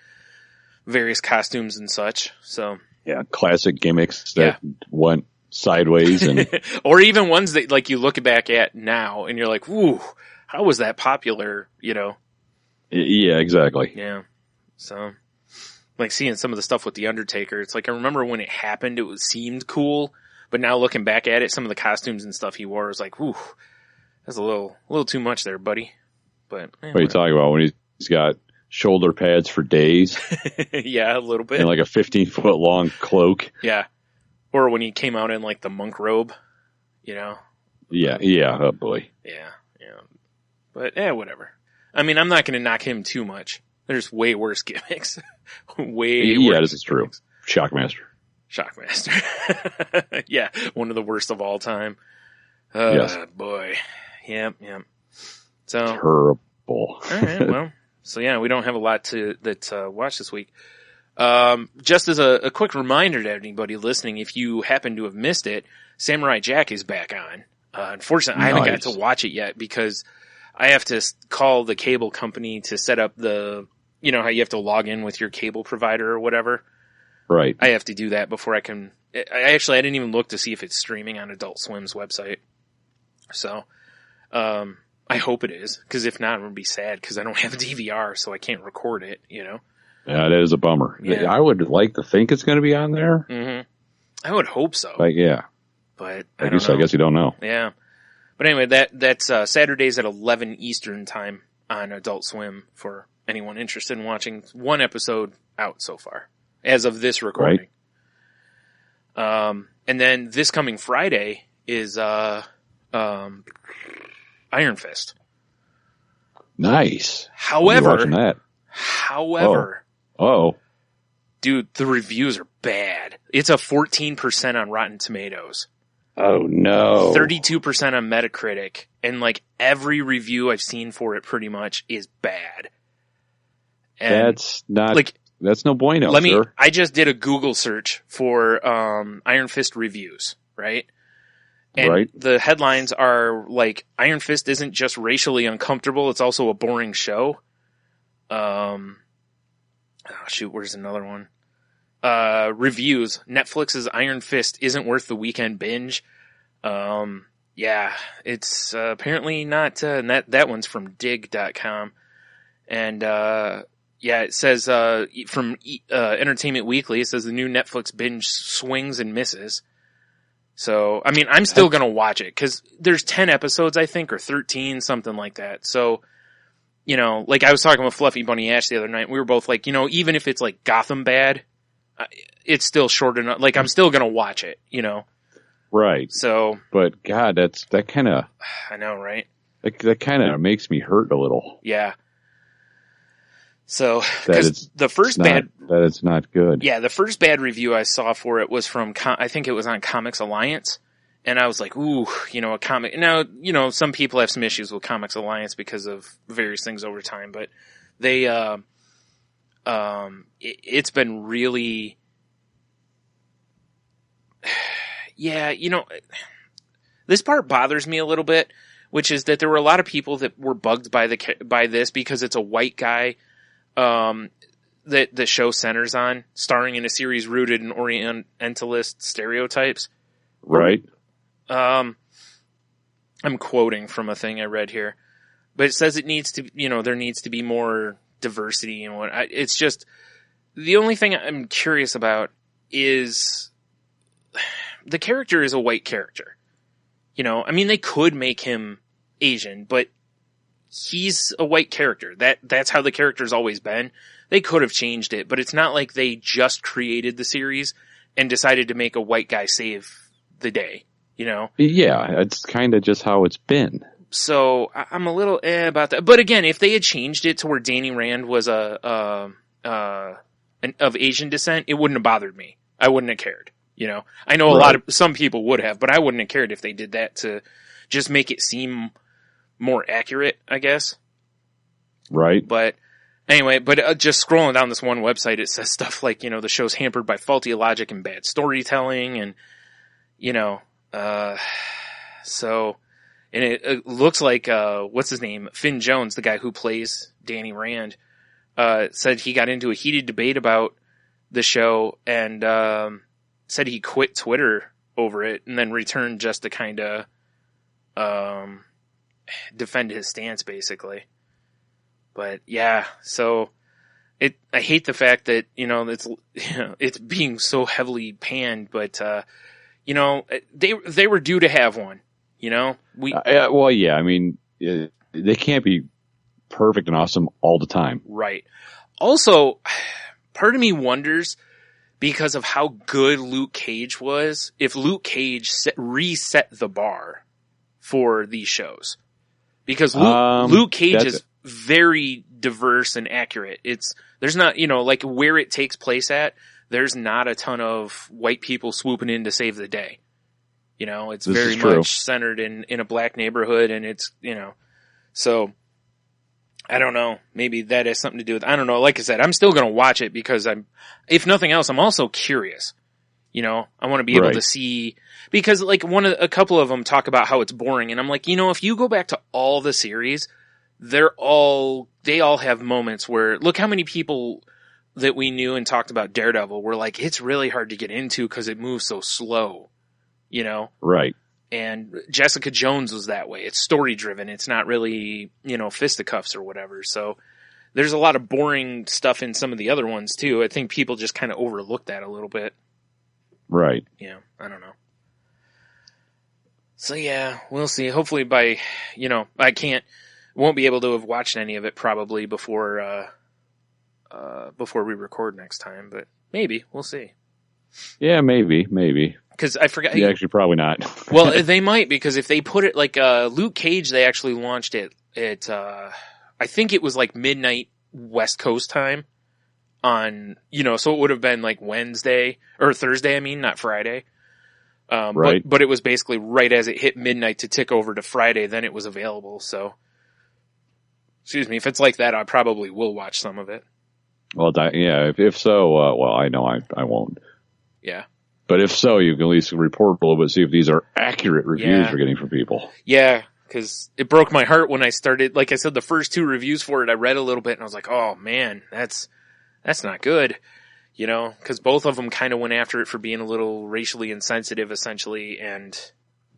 various costumes and such. So. Yeah, classic gimmicks that went sideways and or even ones that like you look back at now and you're like, "Ooh, how was that popular?" Yeah, exactly. Yeah. So, like seeing some of the stuff with the Undertaker, it's like I remember when it happened, it seemed cool, but now looking back at it, some of the costumes and stuff he wore was like, "Ooh, that's a little too much there, buddy." But what are you talking about when he's got shoulder pads for days? Yeah, a little bit. And like a 15-foot long cloak. Yeah. Or when he came out in like the monk robe, Yeah, oh boy. Yeah. But whatever. I mean, I'm not going to knock him too much. There's way worse gimmicks. Way worse. Yeah, this is true. Shockmaster. Yeah, one of the worst of all time. Yes. Boy. Yep. So Terrible. all right, well. So yeah, we don't have a lot to watch this week. Just as a quick reminder to anybody listening, if you happen to have missed it, Samurai Jack is back on. Unfortunately, I haven't got to watch it yet because I have to call the cable company to set up how you have to log in with your cable provider or whatever. Right. I have to do that before I can. I didn't even look to see if it's streaming on Adult Swim's website. So, I hope it is, because if not, I'm going to be sad because I don't have a DVR, so I can't record it, Yeah, that is a bummer. Yeah. I would like to think it's going to be on there. Mm-hmm. I would hope so. But yeah. But I guess you don't know. Yeah. But anyway, that's Saturdays at 11 Eastern time on Adult Swim for anyone interested in watching. One episode out so far, as of this recording. Right. And then this coming Friday is Iron Fist. Nice. However, I'll be watching that. However, dude, the reviews are bad. It's a 14% on Rotten Tomatoes. Oh no. 32% on Metacritic, and like every review I've seen for it pretty much is bad. And that's no bueno, sir. I just did a Google search for Iron Fist reviews, right? And the headlines are like, Iron Fist isn't just racially uncomfortable, it's also a boring show. Where's another one? Reviews. Netflix's Iron Fist isn't worth the weekend binge. Yeah, it's apparently not, that one's from dig.com. And, yeah, it says, from Entertainment Weekly, it says the new Netflix binge swings and misses. So, I mean, I'm still gonna watch it, cause there's 10 episodes, I think, or 13, something like that. So, you know, like I was talking with Fluffy Bunny Ash the other night, we were both like, you know, even if it's like Gotham bad, it's still short enough, like I'm still gonna watch it, you know? Right. So. But God, that kinda. I know, right? That kinda makes me hurt a little. Yeah. So, cause that it's not good. Yeah, the first bad review I saw for it was from, I think it was on Comics Alliance. And I was like, ooh, you know, a comic. Now, you know, some people have some issues with Comics Alliance because of various things over time, but they, it's been really, yeah, you know, this part bothers me a little bit, which is that there were a lot of people that were bugged by this because it's a white guy, that the show centers on, starring in a series rooted in Orientalist stereotypes. Right. I'm quoting from a thing I read here, but it says it needs to, you know, there needs to be more diversity and it's just, the only thing I'm curious about is the character is a white character. You know, I mean, they could make him Asian, but he's a white character. That's how the character's always been. They could have changed it, but it's not like they just created the series and decided to make a white guy save the day, you know? Yeah, it's kind of just how it's been. So I'm a little about that. But again, if they had changed it to where Danny Rand was of Asian descent, it wouldn't have bothered me. I wouldn't have cared. You know, I know some people would have, but I wouldn't have cared if they did that to just make it seem more accurate, I guess. Right. But anyway, just scrolling down this one website, it says stuff like, you know, the show's hampered by faulty logic and bad storytelling and, you know, so, and it looks like, what's his name? Finn Jones, the guy who plays Danny Rand, said he got into a heated debate about the show and, said he quit Twitter over it and then returned just to kind of, defend his stance basically. But yeah, so I hate the fact that, you know, it's being so heavily panned, but, you know, they were due to have one, you know, well, yeah, I mean, they can't be perfect and awesome all the time. Right. Also, part of me wonders, because of how good Luke Cage was, if Luke Cage reset the bar for these shows. Because Luke Cage is very diverse and accurate. There's not, you know, like where it takes place at, there's not a ton of white people swooping in to save the day. You know, it's very much centered in a black neighborhood, and it's, you know, so I don't know. Maybe that has something to do with, I don't know. Like I said, I'm still going to watch it because if nothing else, I'm also curious. You know, I want to be able to see, because like a couple of them talk about how it's boring. And I'm like, you know, if you go back to all the series, they all have moments where, look how many people that we knew and talked about Daredevil were like, it's really hard to get into because it moves so slow, you know? Right. And Jessica Jones was that way. It's story driven. It's not really, you know, fisticuffs or whatever. So there's a lot of boring stuff in some of the other ones too. I think people just kind of overlook that a little bit. Right. Yeah. I don't know. So yeah, we'll see. Hopefully by, you know, won't be able to have watched any of it probably before we record next time, but maybe we'll see. Yeah, maybe. Because I forgot. Yeah, actually, probably not. Well, they might, because if they put it like Luke Cage, they actually launched it at I think it was like midnight West Coast time on, so it would have been like Wednesday or Thursday. I mean, not Friday. Right. But it was basically right as it hit midnight to tick over to Friday. Then it was available. So, excuse me, if it's like that, I probably will watch some of it. Well, yeah. If so, well, I know I won't. Yeah. But if so, you can at least report a little bit, see if these are accurate reviews you're getting from people. Yeah, because it broke my heart when I started. Like I said, the first 2 reviews for it, I read a little bit and I was like, oh man, that's not good. Because both of them kind of went after it for being a little racially insensitive, essentially, and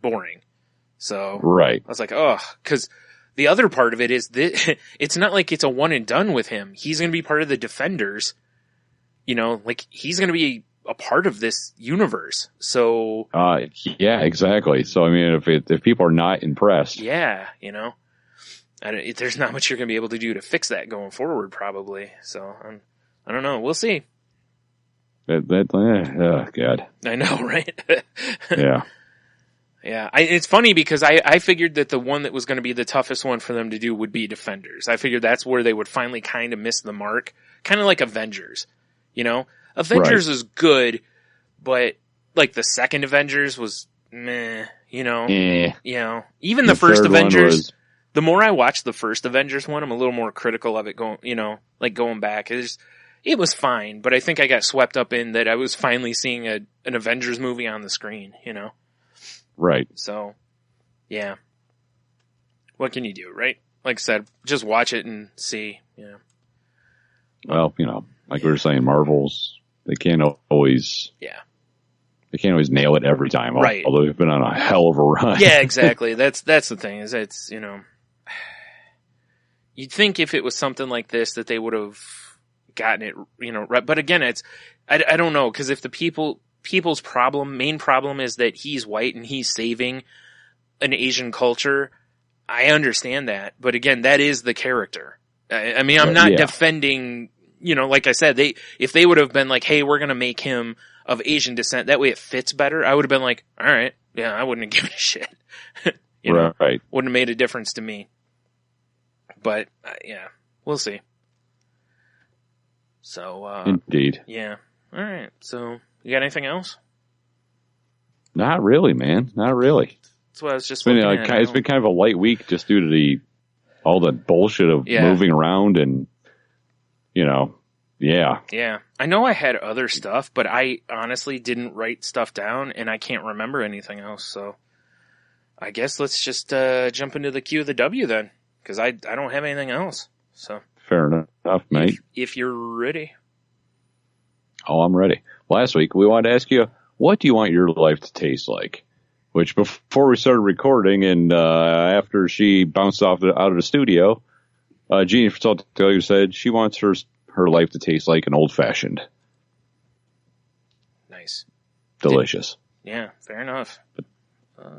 boring. So right. I was like, oh, because the other part of it is that it's not like it's a one and done with him. He's going to be part of the Defenders. Like he's going to be a part of this universe. So yeah, exactly. So I mean, if people are not impressed, yeah, there's not much you're going to be able to do to fix that going forward, probably. So I don't know. We'll see. Oh God. I know, right? Yeah. Yeah. It's funny because I figured that the one that was going to be the toughest one for them to do would be Defenders. I figured that's where they would finally kind of miss the mark. Kind of like Avengers, Avengers is good, but like the second Avengers was meh, even the first Avengers, the more I watched the first Avengers one, I'm a little more critical of it going back. It was fine, but I think I got swept up in that I was finally seeing an Avengers movie on the screen, Right. So, yeah. What can you do, right? Like I said, just watch it and see, Well, like we were saying, Marvel's, they can't always nail it every time. Right. Although they've been on a hell of a run. Yeah, exactly. That's the thing, is it's, you'd think if it was something like this that they would have gotten it, right. But again, I don't know, because if the people's main problem is that he's white and he's saving an Asian culture, I understand that. But again, that is the character. I mean, I'm not defending, like I said, if they would have been like, hey, we're going to make him of Asian descent, that way it fits better, I would have been like, all right, yeah, I wouldn't have given a shit. Right. Wouldn't have made a difference to me. But, yeah, we'll see. So, Indeed. Yeah. All right. So, you got anything else? Not really, man. Not really. That's what I was just looking at. It's been kind of a light week just due to all the bullshit of moving around and, yeah. Yeah. I know I had other stuff, but I honestly didn't write stuff down and I can't remember anything else. So I guess let's just jump into the Q of the W then, because I don't have anything else. So fair enough, mate. If you're ready. Oh, I'm ready. Last week, we wanted to ask you, what do you want your life to taste like? Which, before we started recording and after she bounced out of the studio, Jeannie from said she wants her life to taste like an old-fashioned. Nice. Delicious. Yeah, fair enough.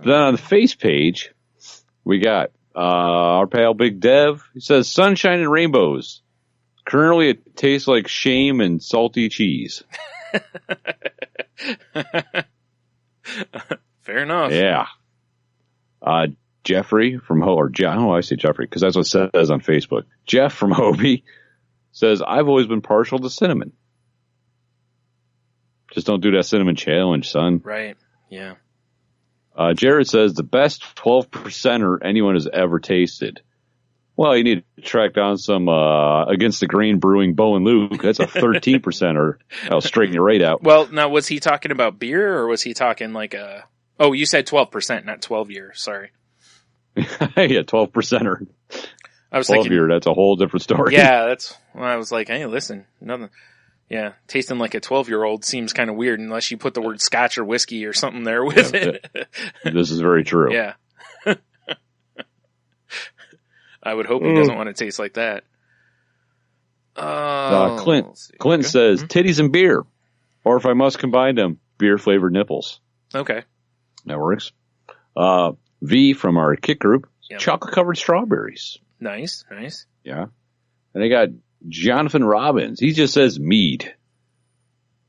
Then on the face page, we got our pal Big Dev. He says, sunshine and rainbows. Currently, it tastes like shame and salty cheese. Fair enough. Yeah. Jeffrey from I say Jeffrey because that's what it says on Facebook. Jeff from Hobie says, I've always been partial to cinnamon. Just don't do that cinnamon challenge, son. Right. Yeah. Jared says, the best 12%er anyone has ever tasted. Well, you need to track down some Against the Grain Brewing Bo and Luke. That's a 13%er. That'll straighten you right out. Well, now, was he talking about beer or was he talking like a... Oh, you said 12%, not 12 year. Sorry. Yeah, 12%er. I was 12 thinking... year, that's a whole different story. Yeah, I was like, hey, listen, nothing... Yeah, tasting like a 12-year-old seems kind of weird unless you put the word scotch or whiskey or something there with it. This is very true. Yeah. I would hope he doesn't want to taste like that. Clint says, titties and beer. Or if I must combine them, beer-flavored nipples. Okay. That works. V from our Kick group, chocolate-covered strawberries. Nice. Yeah. And I got Jonathan Robbins. He just says mead.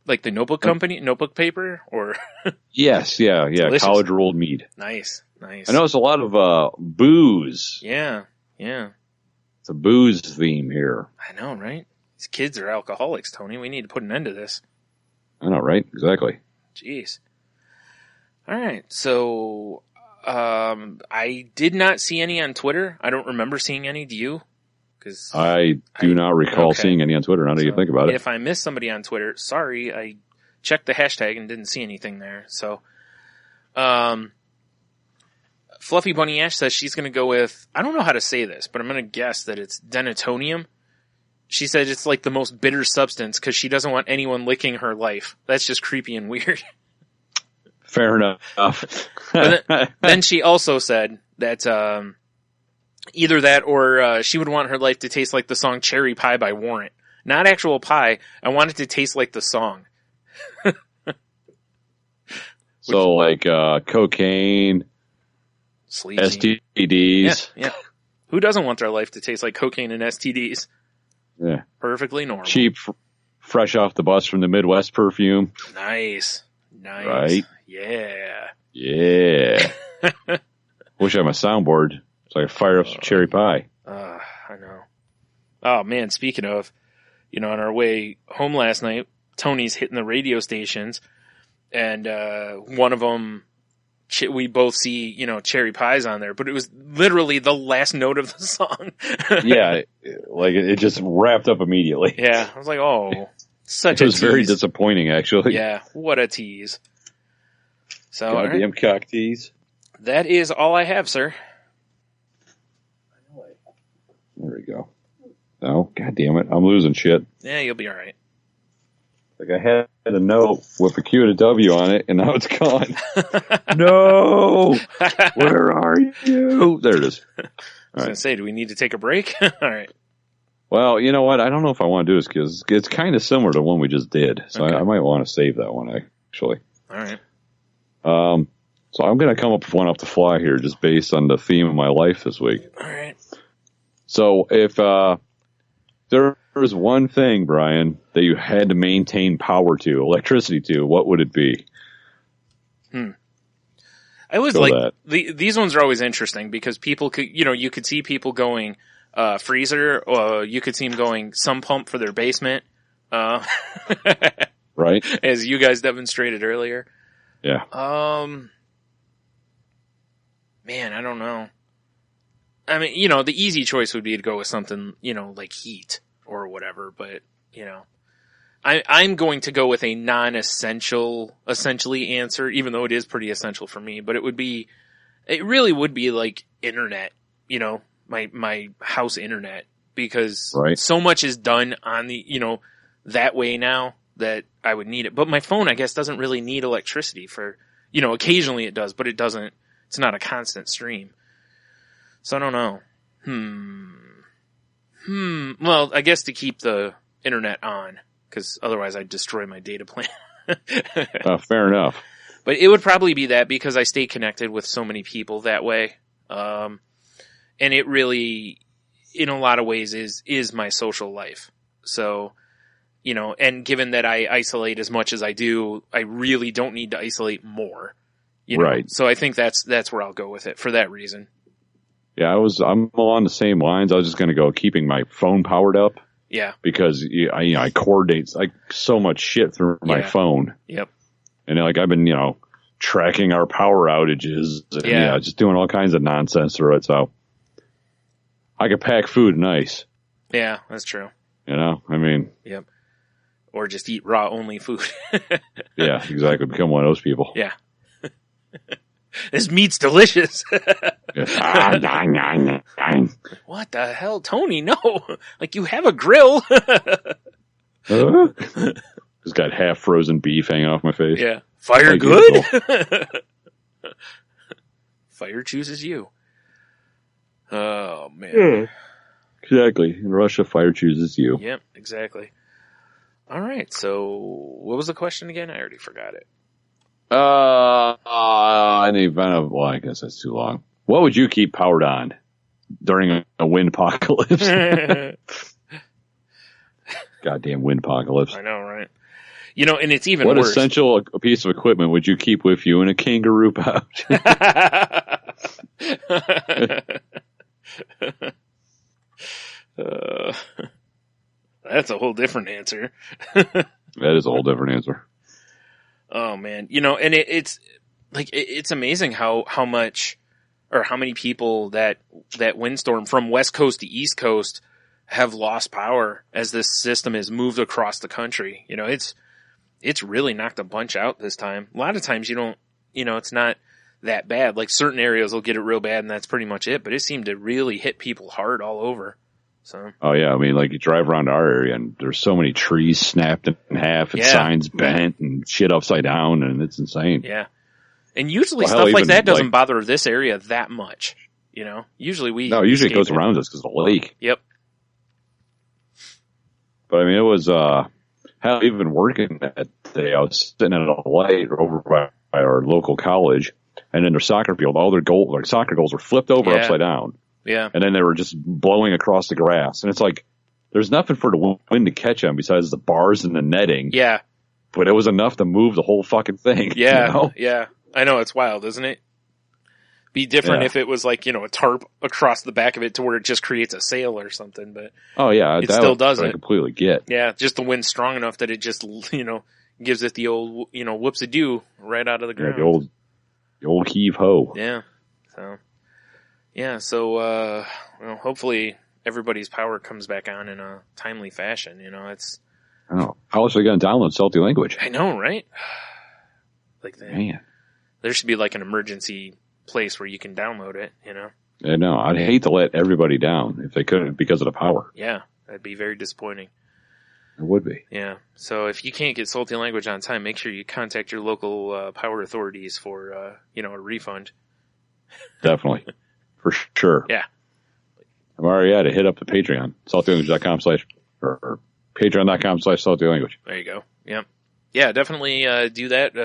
Like the notebook company, notebook paper, or Yes, yeah. Delicious. College rolled mead. nice. I noticed a lot of booze. Yeah. It's a booze theme here. I know, right? These kids are alcoholics, Tony. We need to put an end to this. I know, right? Exactly. Jeez. All right. So, I did not see any on Twitter. I don't remember seeing any. Do you? Because I do not recall seeing any on Twitter. Now that you think about it. If I missed somebody on Twitter, sorry. I checked the hashtag and didn't see anything there. So, Fluffy Bunny Ash says she's going to go with, I don't know how to say this, but I'm going to guess that it's denatonium. She said it's like the most bitter substance because she doesn't want anyone licking her life. That's just creepy and weird. Fair enough. But then she also said that either that or she would want her life to taste like the song Cherry Pie by Warrant. Not actual pie. I want it to taste like the song. So like cocaine, Sleazy. STDs. Yeah. Who doesn't want their life to taste like cocaine and STDs? Yeah. Perfectly normal. Cheap, fresh off the bus from the Midwest perfume. Nice. Right? Yeah. Yeah. Wish I had my soundboard so I could fire up some cherry pie. I know. Oh man, speaking of, on our way home last night, Tony's hitting the radio stations, and one of them, we both see, cherry pies on there, but it was literally the last note of the song. Yeah, like it just wrapped up immediately. Yeah, I was like, oh, such a tease. It was very disappointing, actually. Yeah, what a tease. So, goddamn cock tease. That is all I have, sir. There we go. Oh, god damn it. I'm losing shit. Yeah, you'll be all right. Like I had a note with a Q and a W on it, and now it's gone. No! Where are you? There it is. I was going to say, do we need to take a break? All right. Well, you know what? I don't know if I want to do this because it's kind of similar to one we just did. So Okay. I might want to save that one, actually. All right. So I'm going to come up with one off the fly here just based on the theme of my life this week. All right. So if there was one thing, Brian, that you had to maintain power to, electricity to, what would it be? I always Go like that. these ones are always interesting because people could, you could see people going freezer, or you could see them going some pump for their basement, Right? as you guys demonstrated earlier. Yeah. Man, I don't know. I mean, the easy choice would be to go with something, like heat or whatever, but, I'm going to go with a essentially answer, even though it is pretty essential for me, but it really would be like internet, my house internet, because Right. so much is done on the, that way now that I would need it. But my phone, I guess, doesn't really need electricity for, occasionally it does, but it's not a constant stream. So I don't know. Well, I guess to keep the internet on, because otherwise I'd destroy my data plan. Fair enough. But it would probably be that because I stay connected with so many people that way. And it really, in a lot of ways, is my social life. So, and given that I isolate as much as I do, I really don't need to isolate more. Right. So I think that's where I'll go with it for that reason. Yeah, I'm along the same lines. I was just going to go keeping my phone powered up. Yeah. Because I coordinate like so much shit through my phone. Yep. And like I've been, tracking our power outages and just doing all kinds of nonsense through it. So I could pack food and ice. Yeah, that's true. I mean. Yep. Or just eat raw only food. Yeah, exactly. Become one of those people. Yeah. This meat's delicious. What the hell, Tony? No, like you have a grill. Just got half frozen beef hanging off my face. Yeah, fire Like good. Fire chooses you. Oh man. Exactly. In Russia, fire chooses you. Yep, exactly. All right. So, what was the question again? I already forgot it. I guess that's too long. What would you keep powered on during a wind apocalypse? Goddamn wind apocalypse. I know, right? And it's even What worse. essential piece of equipment would you keep with you in a kangaroo pouch? That's a whole different answer. That is a whole different answer. Oh man, and it's like it's amazing how much or how many people that windstorm from West Coast to East Coast have lost power as this system has moved across the country. It's really knocked a bunch out this time. A lot of times you don't, it's not that bad. Like certain areas will get it real bad and that's pretty much it, but it seemed to really hit people hard all over. So. Oh yeah, I mean, like you drive around our area and there's so many trees snapped in half and signs bent and shit upside down, and it's insane. Yeah, and usually stuff like that doesn't bother this area that much. Usually it goes around us because of the lake. Yep. But I mean, it was hell. Even working that day, I was sitting at a light over by our local college, and in their soccer field, all their soccer goals were flipped over upside down. Yeah. And then they were just blowing across the grass. And it's like, there's nothing for the wind to catch them besides the bars and the netting. Yeah. But it was enough to move the whole fucking thing. Yeah. Yeah. I know, it's wild, isn't it? Be different if it was like, a tarp across the back of it to where it just creates a sail or something. But oh, yeah. It still does I it. completely get. Yeah. Just the wind's strong enough that it just, gives it the old, whoops-a-doo right out of the ground. Yeah, the old heave-ho. Yeah. So. Yeah, so hopefully everybody's power comes back on in a timely fashion. It's. I don't know. How else are they going to download Salty Language? I know, right? Like that. Man, there should be like an emergency place where you can download it. I know. I'd hate to let everybody down if they couldn't because of the power. Yeah, that'd be very disappointing. It would be. Yeah. So if you can't get Salty Language on time, make sure you contact your local power authorities for a refund. Definitely. For sure. Yeah. I'm already at it. Hit up the Patreon. saltylanguage.com/ or patreon.com/saltylanguage. There you go. Yeah. Yeah, definitely do that.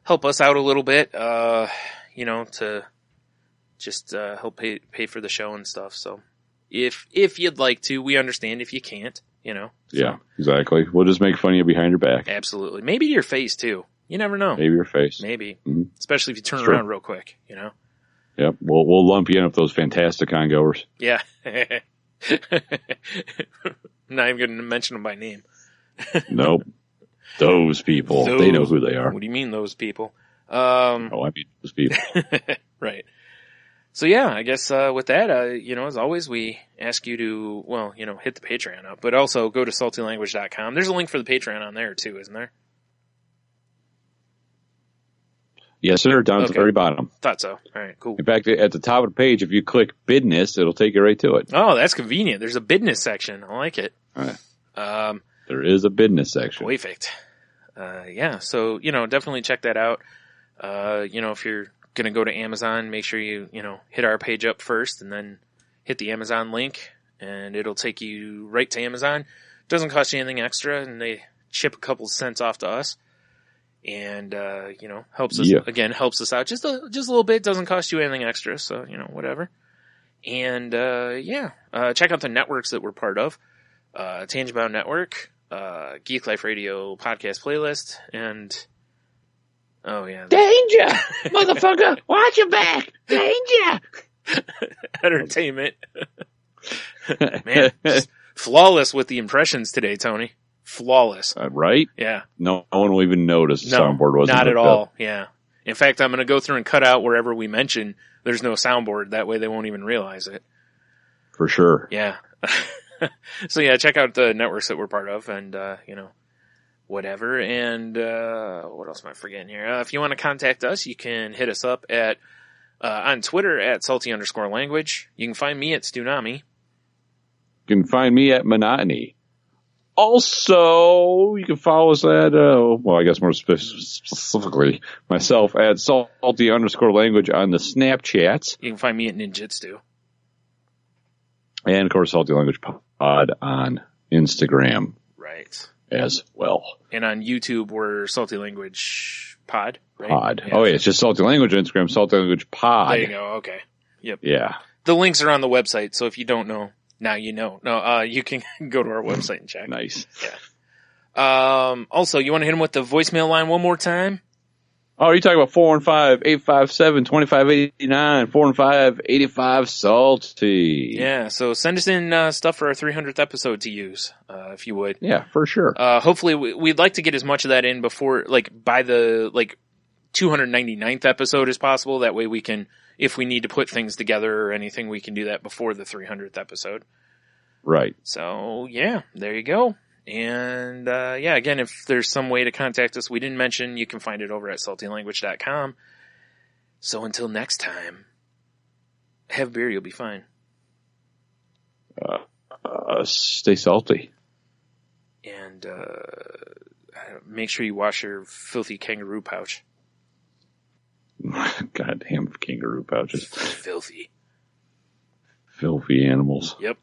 Help us out a little bit, to just help pay for the show and stuff. So if you'd like to, we understand if you can't, So. Yeah, exactly. We'll just make fun of you behind your back. Absolutely. Maybe to your face, too. You never know. Maybe your face. Maybe. Mm-hmm. Especially if you turn around real quick, Yep, we'll lump you in with those fantastic ongoers. Yeah. Not even going to mention them by name. Nope. Those people. They know who they are. What do you mean, those people? I mean those people. Right. So yeah, I guess with that, as always, we ask you to, hit the Patreon up, but also go to saltylanguage.com. There's a link for the Patreon on there too, isn't there? Yes, sir. Down at the very bottom. Thought so. All right, cool. In fact, at the top of the page, if you click Business, it'll take you right to it. Oh, that's convenient. There's a business section. I like it. All right. There is a business section. Perfect. Yeah, so, definitely check that out. If you're going to go to Amazon, make sure you, hit our page up first and then hit the Amazon link and it'll take you right to Amazon. Doesn't cost you anything extra and they chip a couple cents off to us. And, helps us, helps us out just a little bit. Doesn't cost you anything extra. So, whatever. And, check out the networks that we're part of. Tangent Network, Geek Life Radio podcast playlist, and, Danger! Motherfucker! Watch your back! Danger! Entertainment. Man, just flawless with the impressions today, Tony. Flawless. Right? Yeah. No one will even notice the soundboard wasn't not at hooked all. up. Yeah. In fact, I'm going to go through and cut out wherever we mention there's no soundboard. That way they won't even realize it. For sure. Yeah. So yeah, check out the networks that we're part of and, whatever. And, what else am I forgetting here? If you want to contact us, you can hit us up at, on Twitter at salty_language. You can find me at Stunami. You can find me at Monotony. Also, you can follow us at, I guess more specifically, myself at salty_language on the Snapchats. You can find me at Ninjitsu. And, of course, Salty Language Pod on Instagram. Right. As well. And on YouTube, we're Salty Language Pod, right? Pod. Yeah. Oh, yeah, it's just Salty Language on Instagram, Salty Language Pod. There you go, okay. Yep. Yeah. The links are on the website, so if you don't know, now you know. No, you can go to our website and check. Nice. Also, you want to hit him with the voicemail line one more time? Oh, you're talking about 415-857-2589, 415-85-SALTY. Yeah, so send us in stuff for our 300th episode to use, if you would. Yeah, for sure. Hopefully, we'd like to get as much of that in before, by the 299th episode as possible. That way we can, if we need to put things together or anything, we can do that before the 300th episode. Right. So, yeah, there you go. And, again, if there's some way to contact us we didn't mention, you can find it over at saltylanguage.com. So until next time, have beer, you'll be fine. Stay salty. And, make sure you wash your filthy kangaroo pouch. Goddamn kangaroo pouches. Filthy. Filthy animals. Yep.